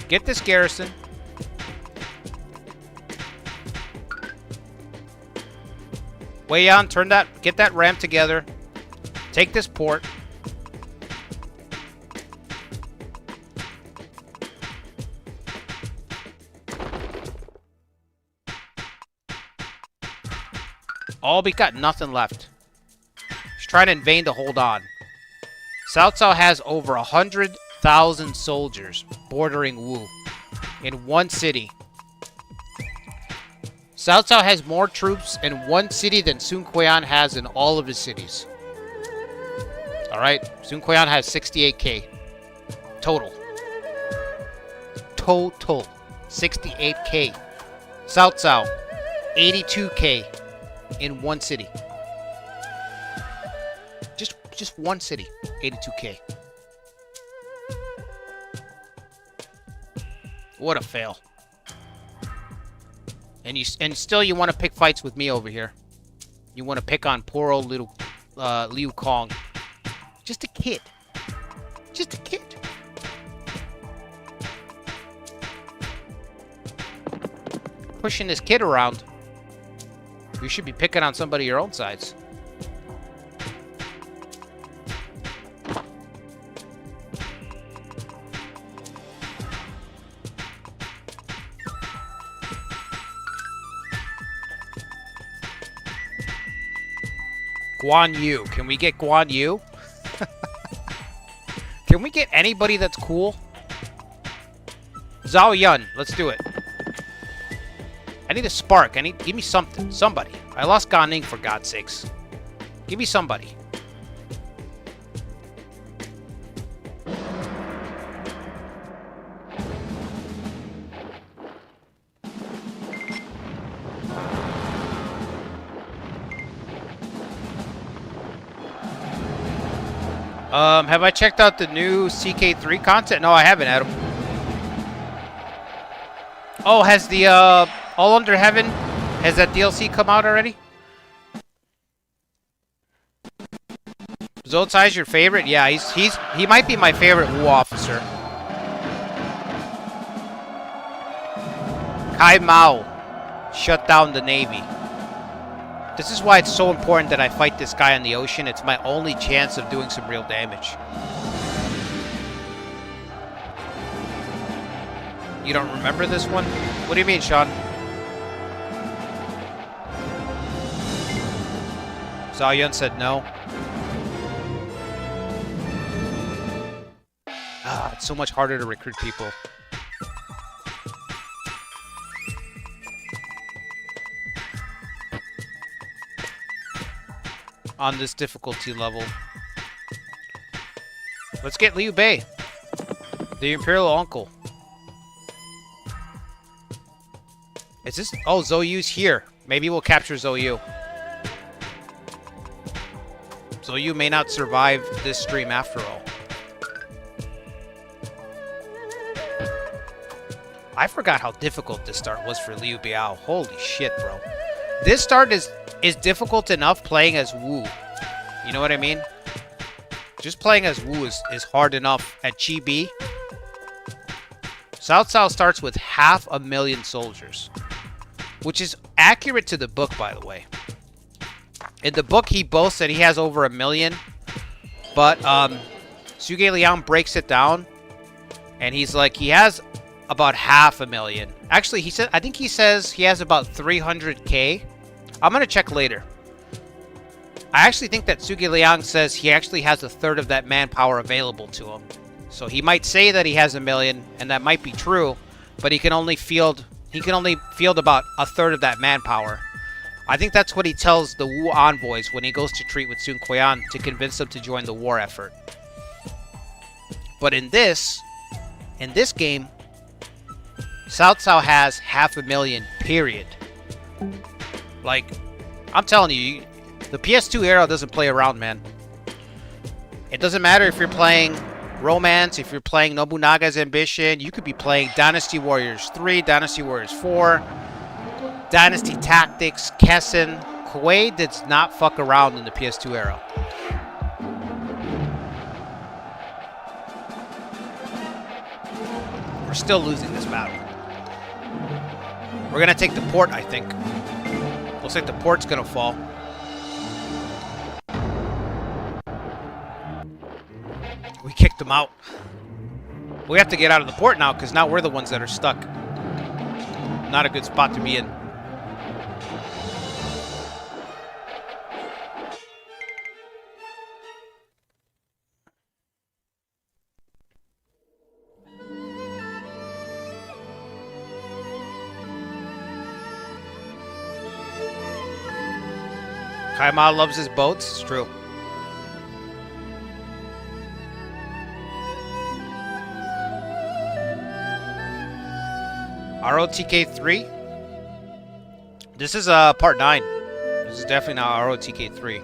Get this garrison. Wei Yan, get that ramp together. Take this port. We got nothing left. He's trying to invade to hold on. Cao Cao has over 100,000 soldiers bordering Wu in one city. Cao Cao has more troops in one city than Sun Kuian has in all of his cities. Alright, Sun Kuian has 68k. Total. Total. 68k. Cao Cao, 82k in one city. Just one city, 82k. What a fail. And still you want to pick fights with me over here. You want to pick on poor old little Liu Kong. Just a kid. Just a kid. Pushing this kid around. You should be picking on somebody your own size. Guan Yu. Can we get Guan Yu? Can we get anybody that's cool? Zhao Yun. Let's do it. I need a spark. Give me something. Somebody. I lost Gan Ning for God's sakes. Give me somebody. Have I checked out the new CK3 content? No, I haven't, Adam. Oh, has the All Under Heaven, has that DLC come out already? Zotsai's your favorite? Yeah, he might be my favorite Wu officer. Kai Mao shut down the Navy. This is why it's so important that I fight this guy in the ocean. It's my only chance of doing some real damage. You don't remember this one? What do you mean, Sean? Zhao Yun said no. Ah, it's so much harder to recruit people. On this difficulty level. Let's get Liu Bei, the Imperial Uncle. Is this? Oh, Zhou Yu's here. Maybe we'll capture Zhou Yu. Zhou Yu may not survive this stream after all. I forgot how difficult this start was for Liu Biao. Holy shit, bro. This start is difficult enough playing as Wu. You know what I mean? Just playing as Wu is hard enough at Chi-Bi. Cao Cao starts with 500,000 soldiers, which is accurate to the book, by the way. In the book, he boasts that he has over 1 million, but Zhuge Liang breaks it down, and he's like, he has about 500,000. Actually, I think he says he has about 300K. I'm gonna check later. I actually think that Zhuge Liang says he actually has a third of that manpower available to him. So he might say that he has 1 million, and that might be true, but he can only field about a third of that manpower. I think that's what he tells the Wu envoys when he goes to treat with Sun Quan to convince them to join the war effort. But in this game, Cao Cao has 500,000, period. Like, I'm telling you, the PS2 era doesn't play around, man. It doesn't matter if you're playing Romance, if you're playing Nobunaga's Ambition, you could be playing Dynasty Warriors 3, Dynasty Warriors 4, Dynasty Tactics, Kessen. Kuwait does not fuck around in the PS2 era. We're still losing this battle. We're gonna take the port, I think. Looks like the port's gonna fall. We kicked them out. We have to get out of the port now, because now we're the ones that are stuck. Not a good spot to be in. Kai Ma loves his boats. It's true. ROTK9. This is part 9. This is definitely not ROTK3.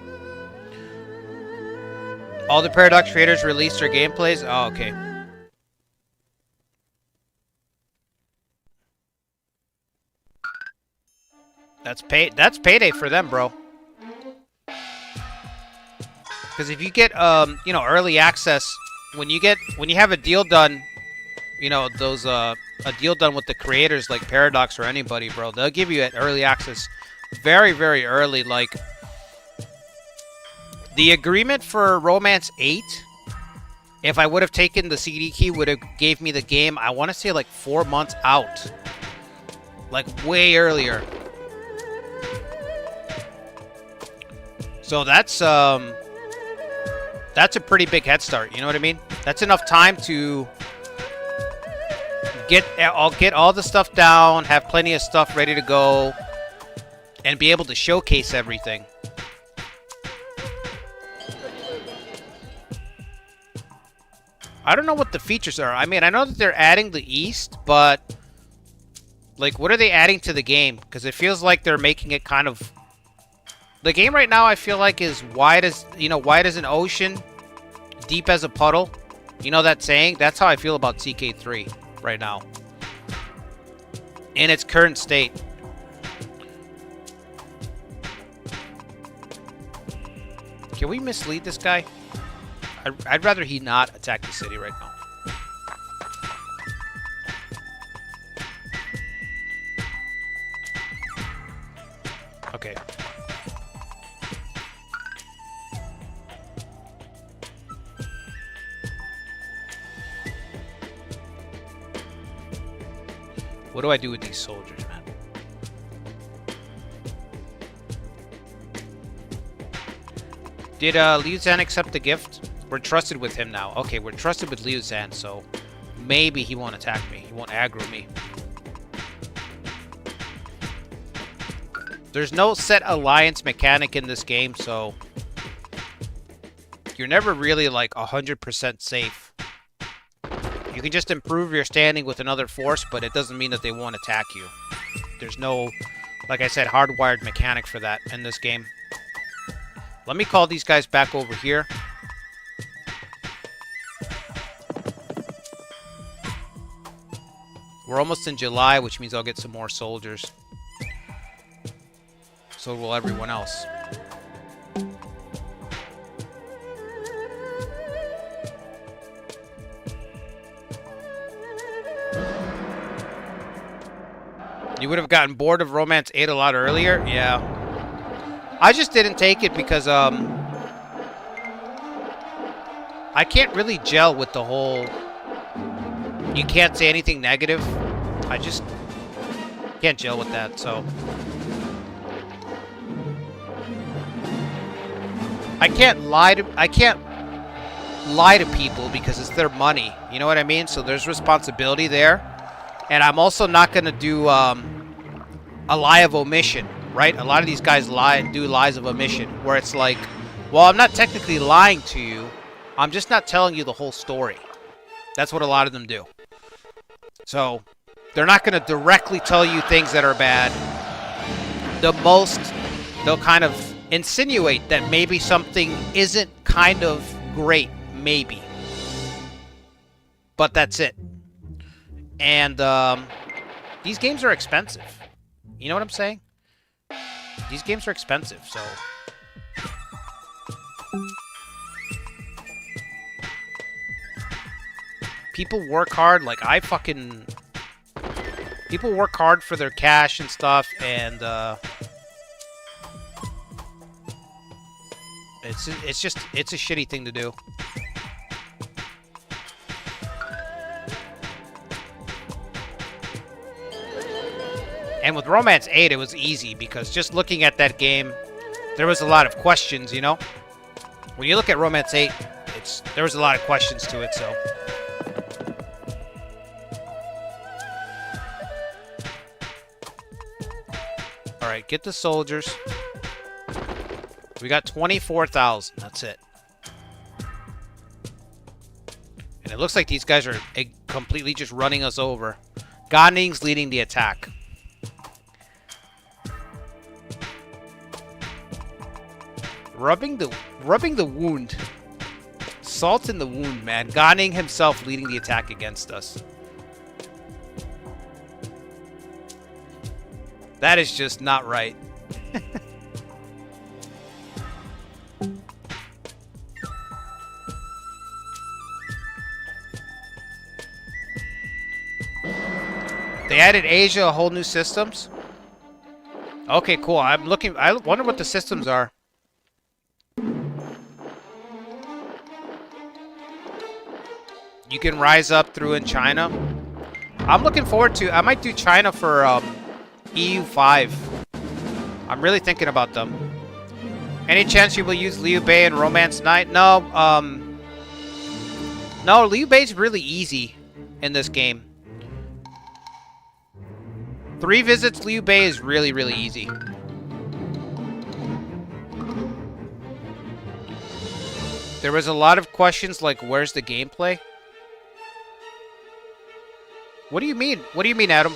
All the Paradox creators released their gameplays. Oh, okay. That's payday for them, bro. Because if you get you know, early access, when you have a deal done, you know, those a deal done with the creators like Paradox or anybody, bro, they'll give you early access very, very early. Like, the agreement for Romance 8, if I would have taken the CD key, would have gave me the game, I want to say, like 4 months out. Like, way earlier. So that's a pretty big head start, you know what I mean? That's enough time to get all the stuff down, have plenty of stuff ready to go, and be able to showcase everything. I don't know what the features are. I mean, I know that they're adding the East, but like, what are they adding to the game? Because it feels like they're making it kind of... The game right now, I feel like, is wide as an ocean, deep as a puddle. You know that saying? That's how I feel about CK3 right now. In its current state. Can we mislead this guy? I'd rather he not attack the city right now. Okay. What do I do with these soldiers, man? Did Liu Zhan accept the gift? We're trusted with him now. Okay, we're trusted with Liu Zhan, so maybe he won't attack me. He won't aggro me. There's no set alliance mechanic in this game, so you're never really like 100% safe. You can just improve your standing with another force, but it doesn't mean that they won't attack you. There's no, like I said, hardwired mechanic for that in this game. Let me call these guys back over here. We're almost in July, which means I'll get some more soldiers. So will everyone else. You would have gotten bored of Romance 8 a lot earlier? Yeah. I just didn't take it because, I can't really gel with the whole... You can't say anything negative. I just can't gel with that, so... I can't lie to people because it's their money. You know what I mean? So there's responsibility there. And I'm also not going to do a lie of omission, right? A lot of these guys do lies of omission where it's like, well, I'm not technically lying to you. I'm just not telling you the whole story. That's what a lot of them do. So they're not going to directly tell you things that are bad. The most, they'll kind of insinuate that maybe something isn't kind of great, maybe. But that's it. And these games are expensive. You know what I'm saying? These games are expensive, so... People work hard, like I fucking... People work hard for their cash and stuff, and it's a shitty thing to do. And with Romance 8, it was easy, because just looking at that game, there was a lot of questions, you know? When you look at Romance 8, there was a lot of questions to it, so... Alright, get the soldiers. We got 24,000. That's it. And it looks like these guys are completely just running us over. Ganing's leading the attack. Rubbing the wound. Salt in the wound, man. Ganing himself leading the attack against us. That is just not right. They added Asia a whole new systems. Okay, cool. I wonder what the systems are. You can rise up through in China. I'm looking forward to... I might do China for EU5. I'm really thinking about them. Any chance you will use Liu Bei in Romance 9? No, no, Liu Bei's really easy in this game. 3 visits Liu Bei is really, really easy. There was a lot of questions like, where's the gameplay? What do you mean? What do you mean, Adam?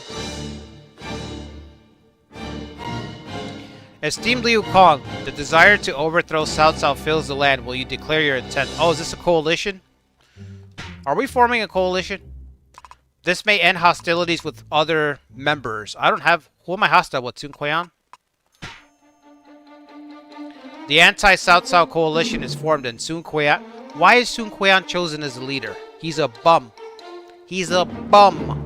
Esteemed Liu Kong, the desire to overthrow Cao Cao fills the land. Will you declare your intent? Oh, is this a coalition? Are we forming a coalition? This may end hostilities with other members. I don't have... Who am I hostile with? Sun Quan? The anti-Cao Cao coalition is formed and Sun Quan... Why is Sun Quan chosen as the leader? He's a bum. He's a bum.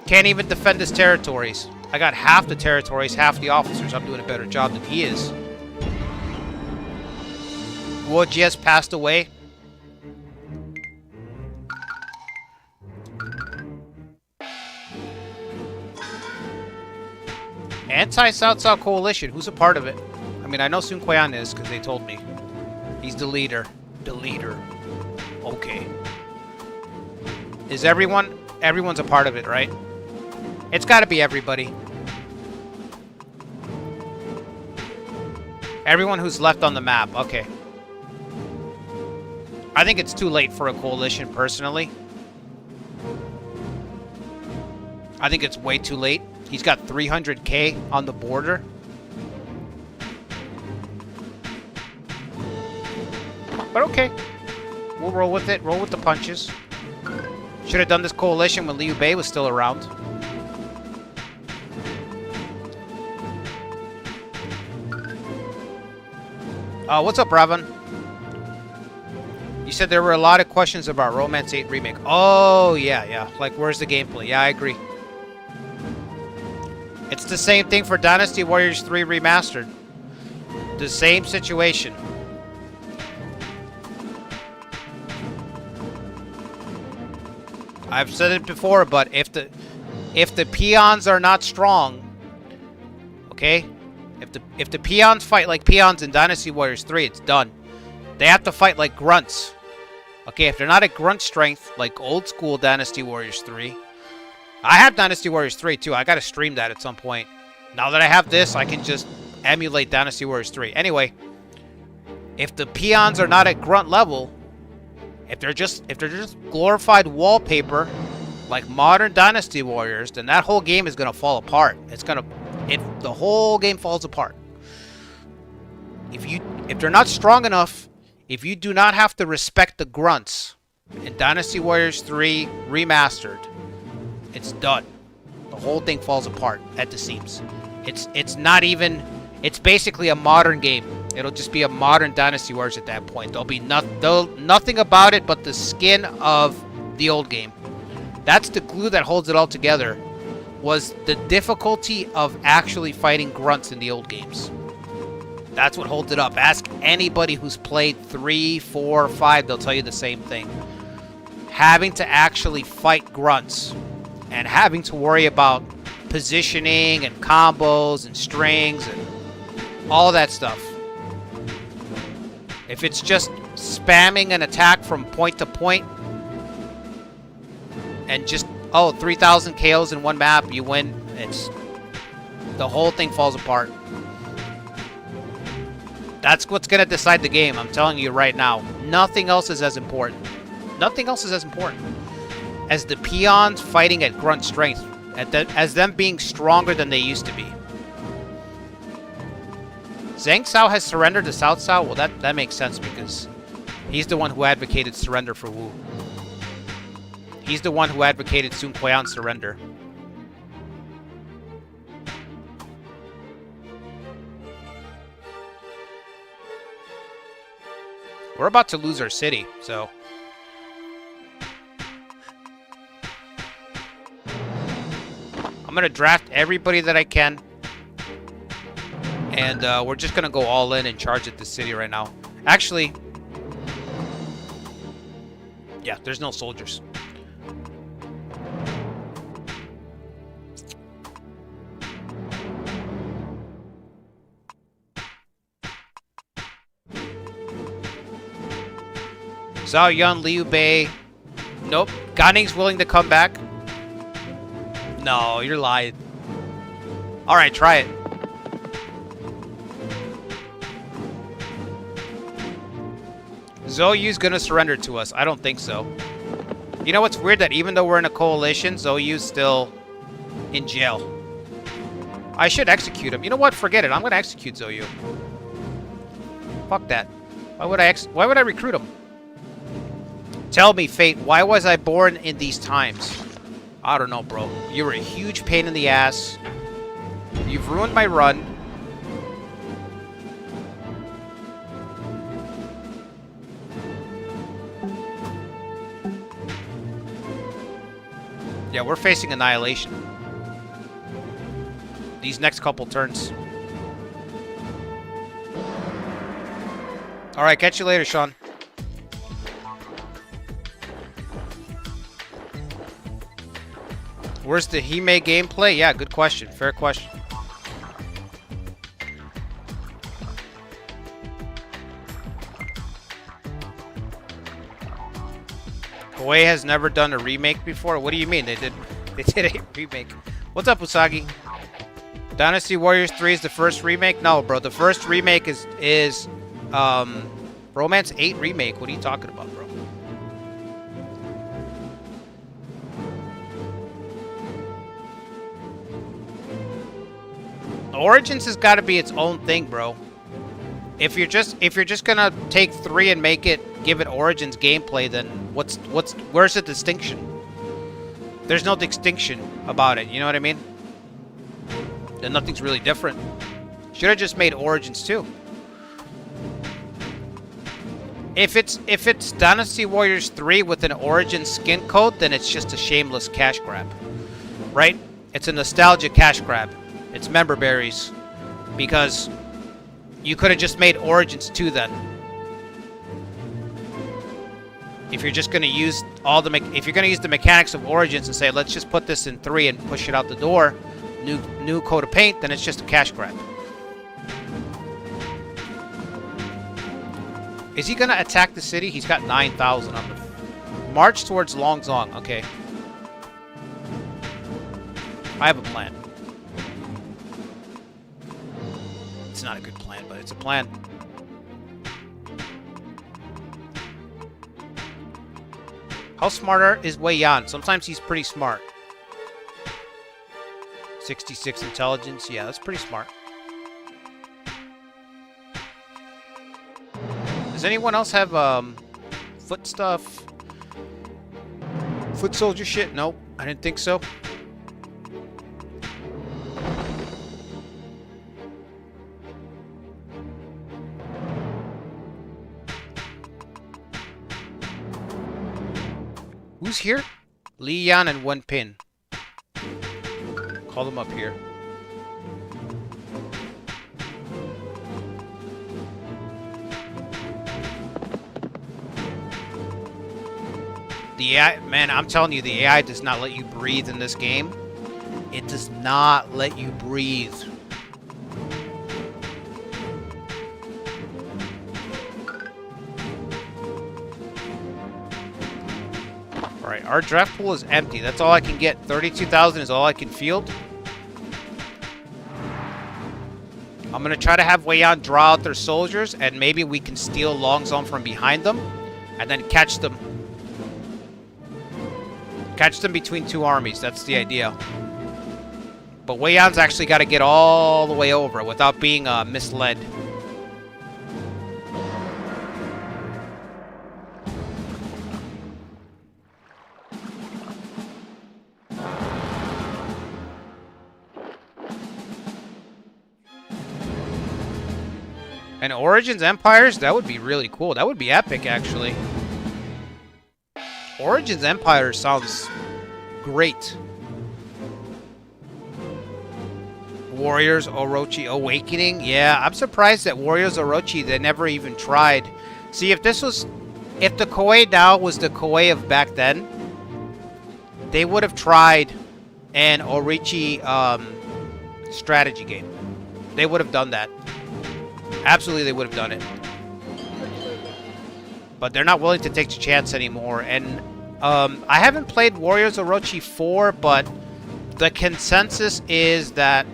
Can't even defend his territories. I got half the territories, half the officers. I'm doing a better job than he is. Wu Jie's passed away. Anti-Cao Cao coalition. Who's a part of it? I mean, I know Sun Quan is because they told me. He's the leader. The leader. Okay. Is everyone... Everyone's a part of it, right? It's got to be everybody. Everyone who's left on the map. Okay. I think it's too late for a coalition, personally. I think it's way too late. He's got 300k on the border. But okay. We'll roll with it. Roll with the punches. Should have done this coalition when Liu Bei was still around. What's up, Ravan? You said there were a lot of questions about Romance 8 Remake. Oh, yeah. Like, where's the gameplay? Yeah, I agree. It's the same thing for Dynasty Warriors 3 Remastered. The same situation. I've said it before, but if the peons are not strong, okay? If the peons fight like peons in Dynasty Warriors 3, it's done. They have to fight like grunts. Okay, if they're not at grunt strength, like old school Dynasty Warriors 3. I have Dynasty Warriors 3 too. I gotta stream that at some point. Now that I have this, I can just emulate Dynasty Warriors 3. Anyway, if the peons are not at grunt level, if they're just glorified wallpaper, like modern Dynasty Warriors, then that whole game is gonna fall apart. The whole game falls apart. If they're not strong enough, if you do not have to respect the grunts in Dynasty Warriors 3 Remastered, it's done. The whole thing falls apart at the seams. It's not even... It's basically a modern game. It'll just be a modern Dynasty Warriors at that point. There'll be nothing about it but the skin of the old game. That's the glue that holds it all together, was the difficulty of actually fighting grunts in the old games. That's what holds it up. Ask anybody who's played 3, 4, 5, they'll tell you the same thing. Having to actually fight grunts and having to worry about positioning and combos and strings and all that stuff. If it's just spamming an attack from point to point and just, oh, 3,000 KOs in one map, you win, the whole thing falls apart. That's what's going to decide the game, I'm telling you right now. Nothing else is as important. Nothing else is as important as the peons fighting at grunt strength, as them being stronger than they used to be. Zhang Cao has surrendered to Cao Cao? Well, that makes sense because he's the one who advocated surrender for Wu. He's the one who advocated Sun Quan's surrender. We're about to lose our city, so... I'm going to draft everybody that I can. And we're just going to go all in and charge at the city right now. Actually... Yeah, there's no soldiers. Zhao Yun, Liu Bei. Nope. Gan Ning's willing to come back. No, you're lying. Alright, try it. Zhou Yu's gonna surrender to us. I don't think so. You know what's weird? That even though we're in a coalition, Zhou Yu's still in jail. I should execute him. You know what? Forget it. I'm gonna execute Zoyu. Fuck that. Why would I recruit him? Tell me, Fate, why was I born in these times? I don't know, bro. You were a huge pain in the ass. You've ruined my run. Yeah, we're facing annihilation. These next couple turns. Alright, catch you later, Sean. Where's the Hime gameplay? Yeah, good question. Fair question. Koei has never done a remake before? What do you mean? They did a remake. What's up, Usagi? Dynasty Warriors 3 is the first remake? No, bro. The first remake is Romance 8 remake. What are you talking about, bro? Origins has got to be its own thing, bro. If you're just gonna take 3 and give it Origins gameplay, then where's the distinction? There's no distinction about it. You know what I mean? Then nothing's really different. Should have just made Origins 2. If it's Dynasty Warriors 3 with an Origin skin code, then it's just a shameless cash grab, right? It's a nostalgia cash grab. It's member berries, because you could have just made Origins 2 then. If you're just going to use the mechanics of Origins and say, let's just put this in 3 and push it out the door, new coat of paint, then it's just a cash grab. Is he going to attack the city? He's got 9,000 on the march towards Longzong. Okay. I have a plan. It's not a good plan, but it's a plan. How smart is Wei Yan? Sometimes he's pretty smart. 66 intelligence. Yeah, that's pretty smart. Does anyone else have foot stuff? Foot soldier shit? Nope, I didn't think so. Who's here? Li Yan and Wen Pin. Call them up here. The AI, man, I'm telling you, the AI does not let you breathe in this game. It does not let you breathe. Alright, our draft pool is empty. That's all I can get. 32,000 is all I can field. I'm going to try to have Wei Yan draw out their soldiers, and maybe we can steal Longzong from behind them, and then catch them. Catch them between two armies. That's the idea. But Wei Yan's actually got to get all the way over without being misled. And Origins Empires? That would be really cool. That would be epic, actually. Origins Empire sounds great. Warriors Orochi Awakening? Yeah, I'm surprised that Warriors Orochi, they never even tried. See, if the Koei now was the Koei of back then, they would have tried an Orochi strategy game. They would have done that. Absolutely, they would have done it. But they're not willing to take the chance anymore. And I haven't played Warriors Orochi 4, but the consensus is that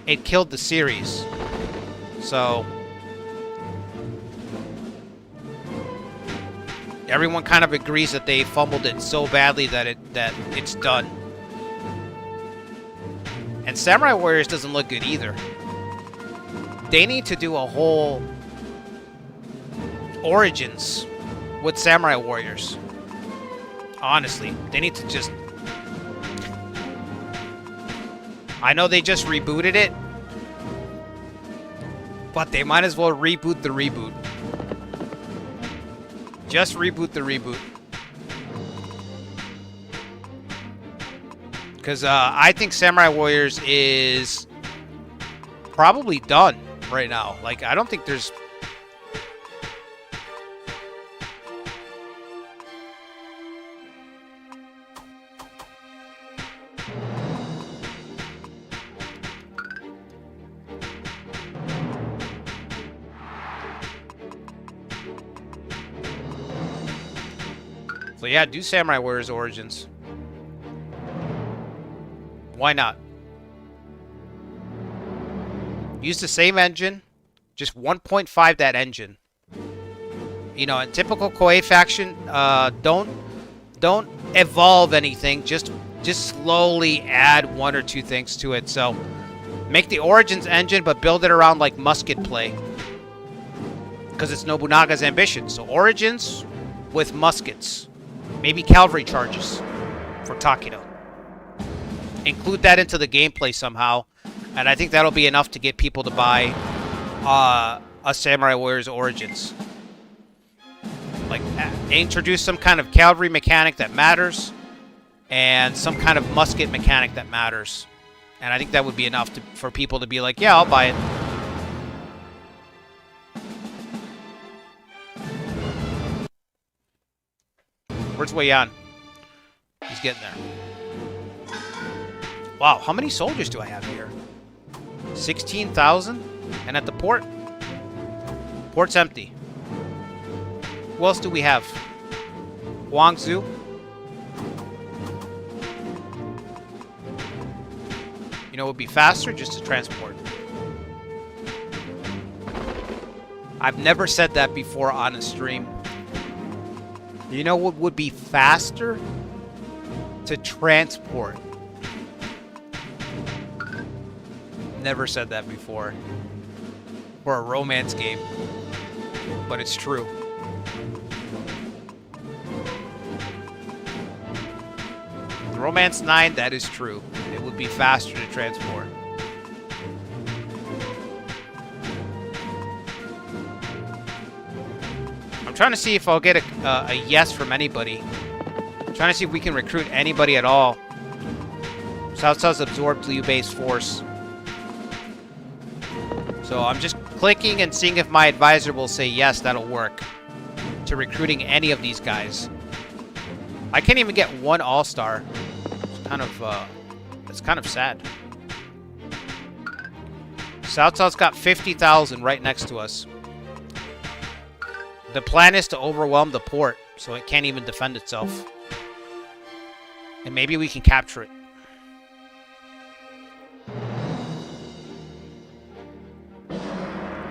it killed the series. So everyone kind of agrees that they fumbled it so badly that it's done. And Samurai Warriors doesn't look good either. They need to do a whole Origins with Samurai Warriors. Honestly, they need to just... I know they just rebooted it, but they might as well reboot the reboot. Just reboot the reboot. Because I think Samurai Warriors is probably done right now. Like, I don't think there's... So yeah, do Samurai Warriors Origins. Why not? Use the same engine, just 1.5 that engine. You know, in typical Koei faction, don't evolve anything. Just slowly add 1 or 2 things to it. So make the Origins engine, but build it around like musket play, because it's Nobunaga's ambition. So Origins with muskets, maybe cavalry charges for Takedo. Include that into the gameplay somehow, and I think that'll be enough to get people to buy a Samurai Warriors Origins. Like, introduce some kind of cavalry mechanic that matters, and some kind of musket mechanic that matters. And I think that would be enough for people to be like, yeah, I'll buy it. Where's Wei Yan? He's getting there. Wow, how many soldiers do I have here? 16,000? And at the port? Port's empty. Who else do we have? Guangzhou? You know, it would be faster just to transport. I've never said that before on a stream. You know what would be faster? To transport. Never said that before. For a romance game. But it's true. Romance 9, that is true. It would be faster to transport. I'm trying to see if I'll get a yes from anybody. I'm trying to see if we can recruit anybody at all. South South's absorbed Liu-based force. So I'm just clicking and seeing if my advisor will say yes, that'll work. To recruiting any of these guys. I can't even get one all-star. It's kind of sad. South South's got 50,000 right next to us. The plan is to overwhelm the port, so it can't even defend itself. And maybe we can capture it.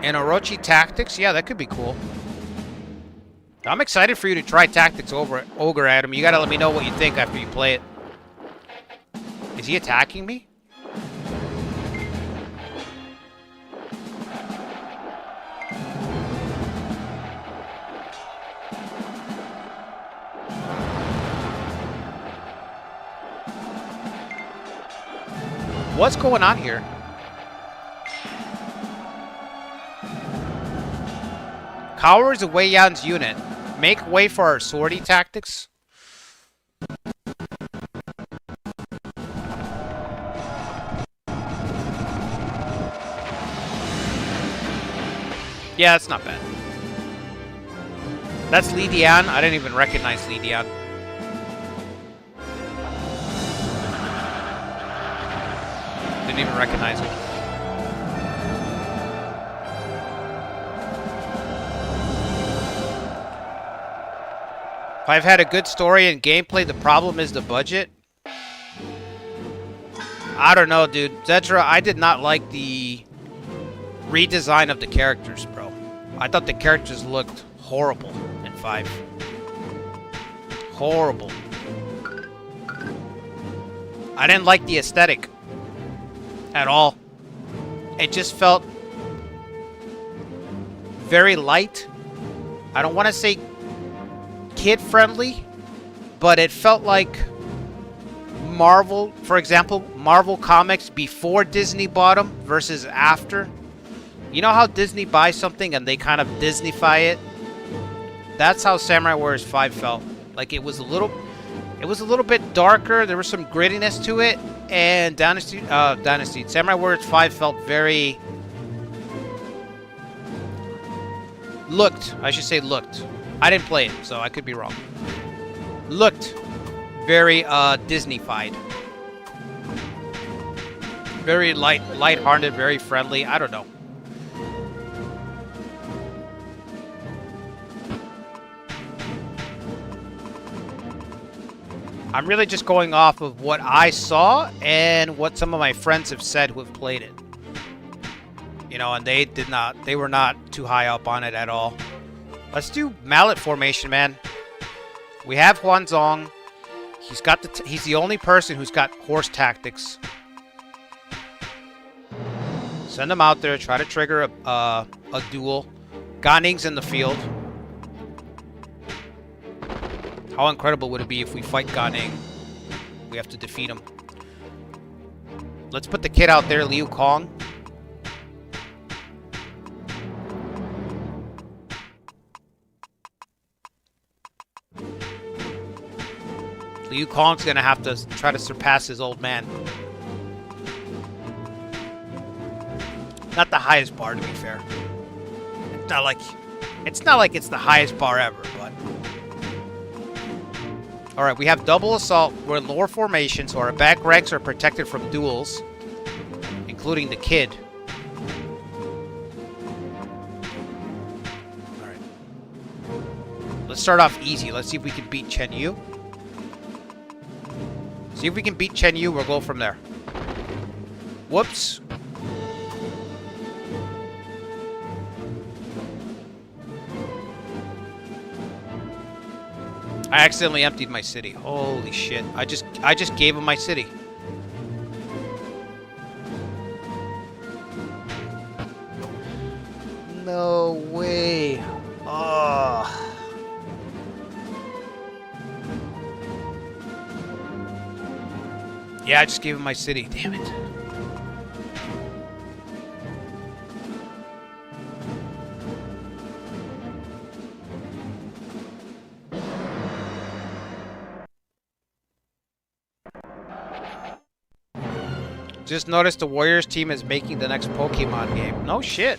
And Orochi Tactics? Yeah, that could be cool. I'm excited for you to try Tactics over at Ogre, Adam. You gotta let me know what you think after you play it. Is he attacking me? What's going on here? Cowards of Wei Yan's unit. Make way for our sortie tactics. Yeah, that's not bad. That's Li Dian. I didn't even recognize Li Dian. Didn't even recognize him. If I've had a good story and gameplay, the problem is the budget. I don't know, dude. Zedra, I did not like the redesign of the characters, bro. I thought the characters looked horrible in 5. Horrible. I didn't like the aesthetic. at all. It just felt very light. I don't want to say kid-friendly, but it felt like Marvel, for example, Marvel Comics before Disney bought them versus after. You know how Disney buys something and they kind of Disneyfy it? That's how Samurai Warriors 5 felt. Like it was a little bit darker. There was some grittiness to it, and Samurai Warriors 5 felt very looked. I should say looked. I didn't play it, so I could be wrong. Looked very Disney-fied. Very light-hearted, very friendly. I don't know. I'm really just going off of what I saw and what some of my friends have said who have played it. You know, and they were not too high up on it at all. Let's do mallet formation, man. We have Huanzong. He's the only person who's got horse tactics. Send him out there, try to trigger a duel. Ganing's in the field. How incredible would it be if we fight Ganing? We have to defeat him. Let's put the kid out there, Liu Kong. Liu Kong's gonna have to try to surpass his old man. Not the highest bar, to be fair. It's not like it's the highest bar ever, but... Alright, we have double assault. We're in lower formation, so our back ranks are protected from duels, including the kid. Alright. Let's start off easy. Let's see if we can beat Chen Yu. See if we can beat Chen Yu, we'll go from there. Whoops. I accidentally emptied my city. Holy shit. I just gave him my city. No way. Oh. Yeah, I just gave him my city. Damn it. Just noticed the Warriors team is making the next Pokemon game. No shit.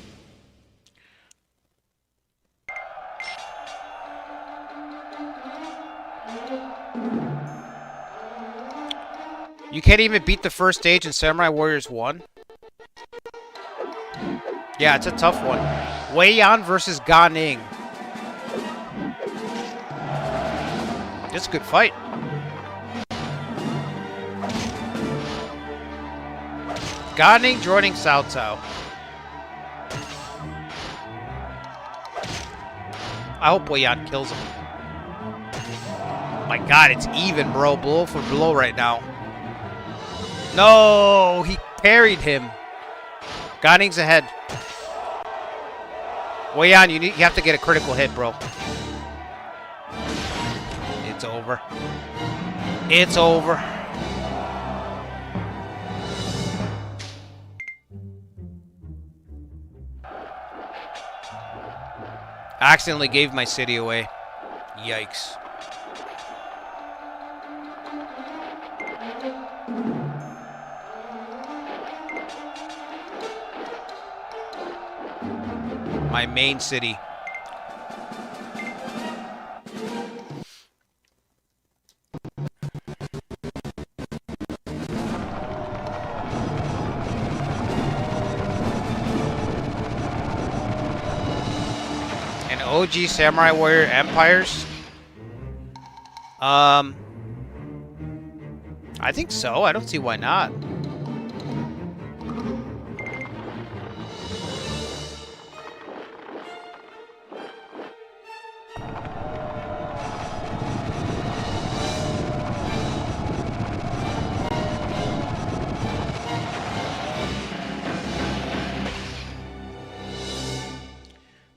You can't even beat the first stage in Samurai Warriors 1? Yeah, it's a tough one. Wei Yan versus Ga Ning. It's a good fight. Ga Ning joining Cao Cao. I hope Wei Yan kills him. My god, it's even, bro. Blow for blow right now. No, he parried him. Ga Ning's ahead. Wei Yan, you have to get a critical hit, bro. It's over. It's over. I accidentally gave my city away. Yikes. My main city. And OG Samurai Warrior Empires? I think so. I don't see why not.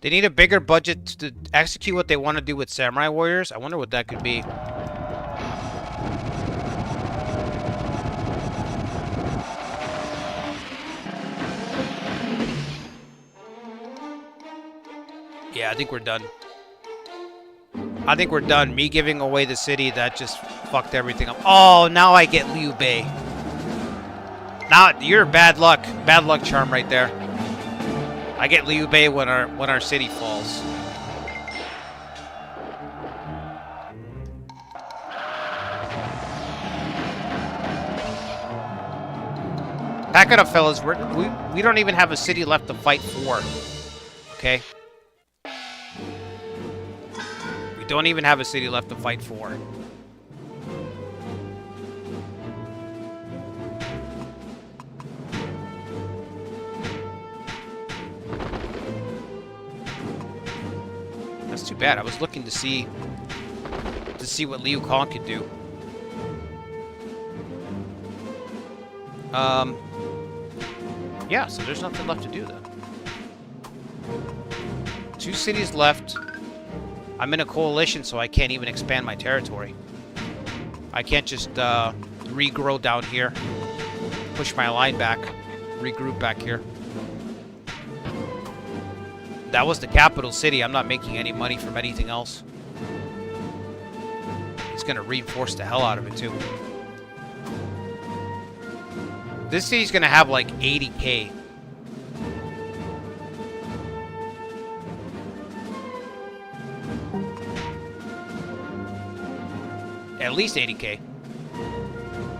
They need a bigger budget to execute what they want to do with samurai warriors. I wonder what that could be. Yeah, I think we're done. I think we're done. Me giving away the city, that just fucked everything up. Oh, now I get Liu Bei. Now, you're bad luck. Bad luck charm right there. I get Liu Bei when our city falls. Pack it up, fellas. We don't even have a city left to fight for. Okay? We don't even have a city left to fight for. That's too bad. I was looking to see what Liu Kang could do. Yeah, so there's nothing left to do then. 2 cities left. I'm in a coalition, so I can't even expand my territory. I can't just regrow down here, push my line back, regroup back here. That was the capital city. I'm not making any money from anything else. He's gonna reinforce the hell out of it too. This city's gonna have like 80k. At least 80k.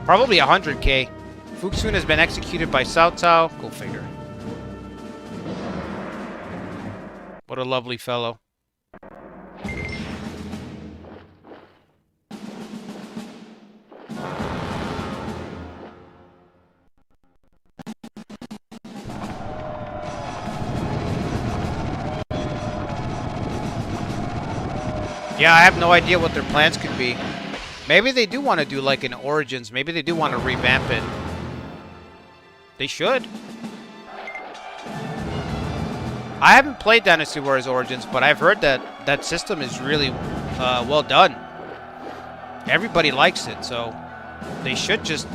Probably 100k. Fuxun has been executed by Cao Cao. Go figure. What a lovely fellow. Yeah, I have no idea what their plans could be. Maybe they do want to do like an Origins. Maybe they do want to revamp it. They should. I haven't played Dynasty Warriors Origins, but I've heard that that system is really well done. Everybody likes it, so they should just...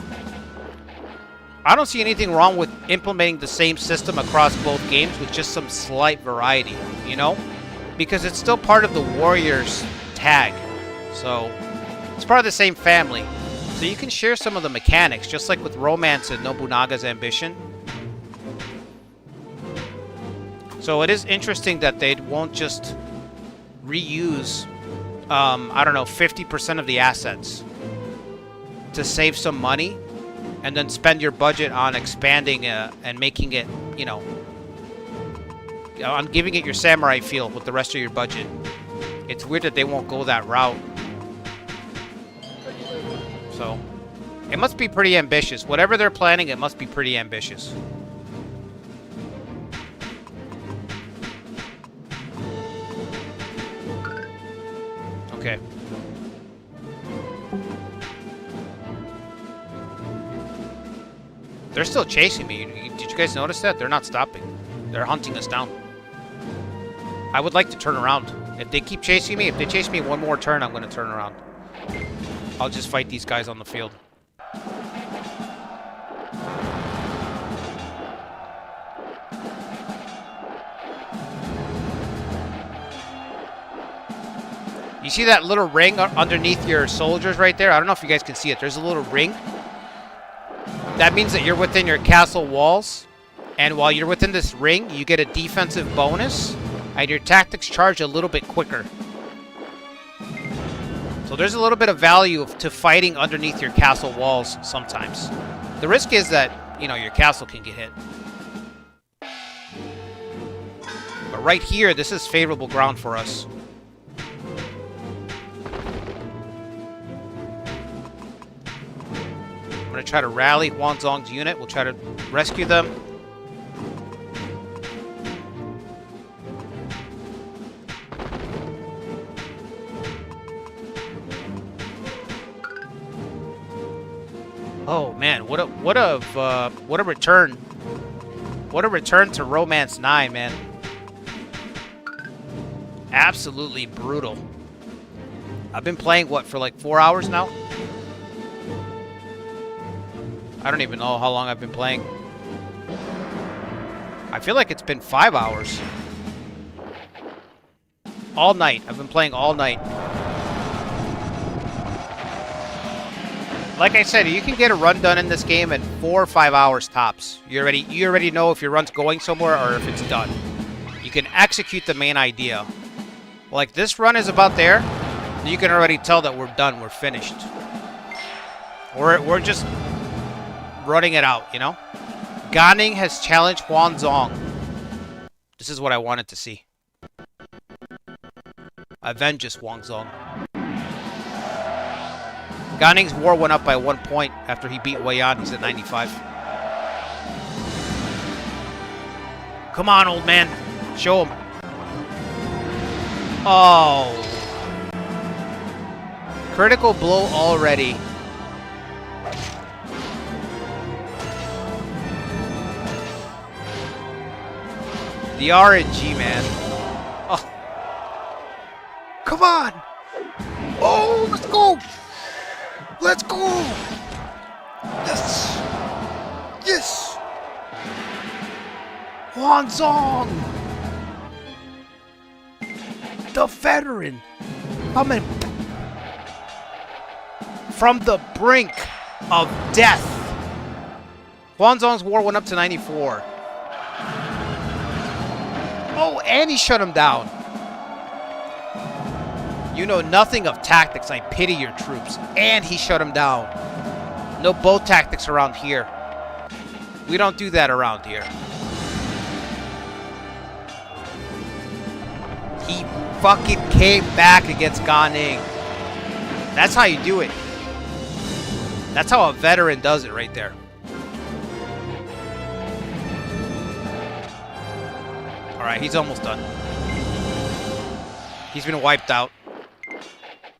I don't see anything wrong with implementing the same system across both games with just some slight variety, you know? Because it's still part of the Warriors tag, so it's part of the same family. So you can share some of the mechanics, just like with Romance and Nobunaga's Ambition. So it is interesting that they won't just reuse, I don't know, 50% of the assets to save some money and then spend your budget on expanding and making it, you know, on giving it your samurai feel with the rest of your budget. It's weird that they won't go that route. So, it must be pretty ambitious. Whatever they're planning, it must be pretty ambitious. Okay. They're still chasing me. Did you guys notice that? They're not stopping. They're hunting us down. I would like to turn around. If they keep chasing me, if they chase me one more turn, I'm going to turn around. I'll just fight these guys on the field. You see that little ring underneath your soldiers right there? I don't know if you guys can see it. There's a little ring. That means that you're within your castle walls. And while you're within this ring, you get a defensive bonus. And your tactics charge a little bit quicker. So there's a little bit of value to fighting underneath your castle walls sometimes. The risk is that, you know, your castle can get hit. But right here, this is favorable ground for us. I'm going to try to rally Huanzong's unit. We'll try to rescue them. Oh man, what a return! What a return to Romance 9, man. Absolutely brutal. I've been playing, what, for like 4 hours now? I don't even know how long I've been playing. I feel like it's been 5 hours. All night. I've been playing all night. Like I said, you can get a run done in this game in 4 or 5 hours tops. You already know if your run's going somewhere or if it's done. You can execute the main idea. Like this run is about there. You can already tell that we're done. We're finished. We're just running it out, you know? Ganing has challenged Huanzong. This is what I wanted to see. Avenge us, Huanzong. Ganing's war went up by 1 point after he beat Wei Yan. He's at 95. Come on, old man. Show him. Oh. Critical blow already. The RNG, man. Oh. Come on. Oh, let's go. Let's go. Yes. Yes. Huanzong. The veteran. Coming from the brink of death. Huanzong's war went up to 94. Oh, and he shut him down. You know nothing of tactics. I pity your troops. And he shut him down. No bow tactics around here. We don't do that around here. He fucking came back against Ganing. That's how you do it. That's how a veteran does it right there. Alright, he's almost done. He's been wiped out.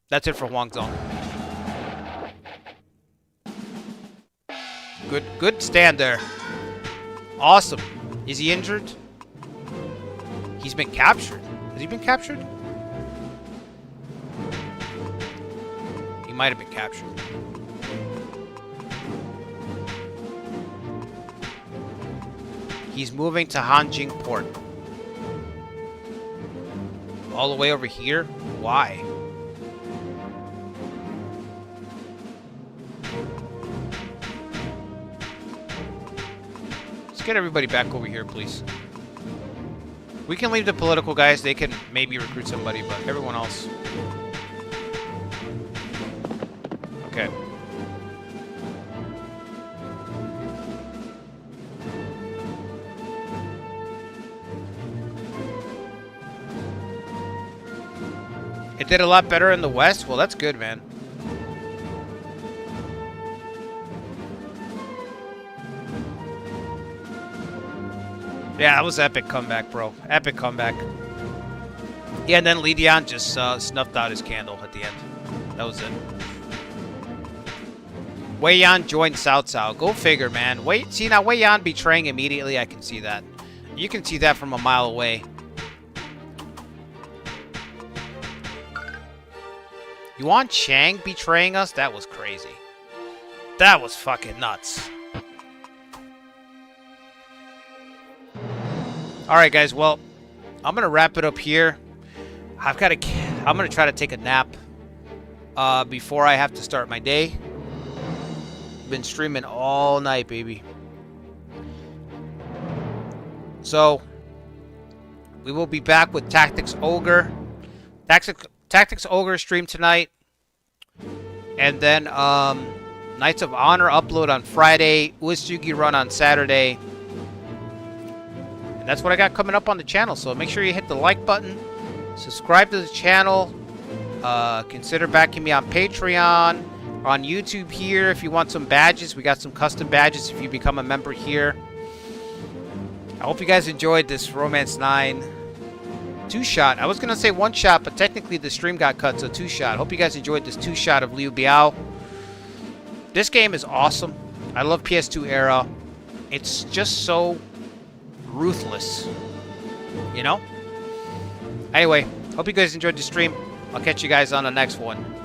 That's it for Huanzong. Good stand there. Awesome. Is he injured? He's been captured. Has he been captured? He might have been captured. He's moving to Hanjing Port. All the way over here? Why? Let's get everybody back over here, please. We can leave the political guys. They can maybe recruit somebody, but everyone else. Okay. It did a lot better in the West? Well, that's good, man. Yeah, that was epic comeback, bro. Epic comeback. Yeah, and then Li Dian just snuffed out his candle at the end. That was it. Wei Yan joined Cao Cao. Go figure, man. See, now Wei Yan betraying immediately, I can see that. You can see that from a mile away. Yuan Chang betraying us? That was crazy. That was fucking nuts. Alright, guys. Well, I'm going to wrap it up here. I'm going to try to take a nap before I have to start my day. Been streaming all night, baby. So, we will be back with Tactics Ogre. Tactics Ogre stream tonight. And then Knights of Honor upload on Friday. Uesugi run on Saturday. And that's what I got coming up on the channel. So make sure you hit the like button. Subscribe to the channel. Consider backing me on Patreon. On YouTube here if you want some badges. We got some custom badges if you become a member here. I hope you guys enjoyed this Romance 9 2-shot. I was going to say 1-shot, but technically the stream got cut, so 2-shot. Hope you guys enjoyed this 2-shot of Liu Biao. This game is awesome. I love PS2 era. It's just so ruthless. You know? Anyway, Hope you guys enjoyed the stream. I'll catch you guys on the next one.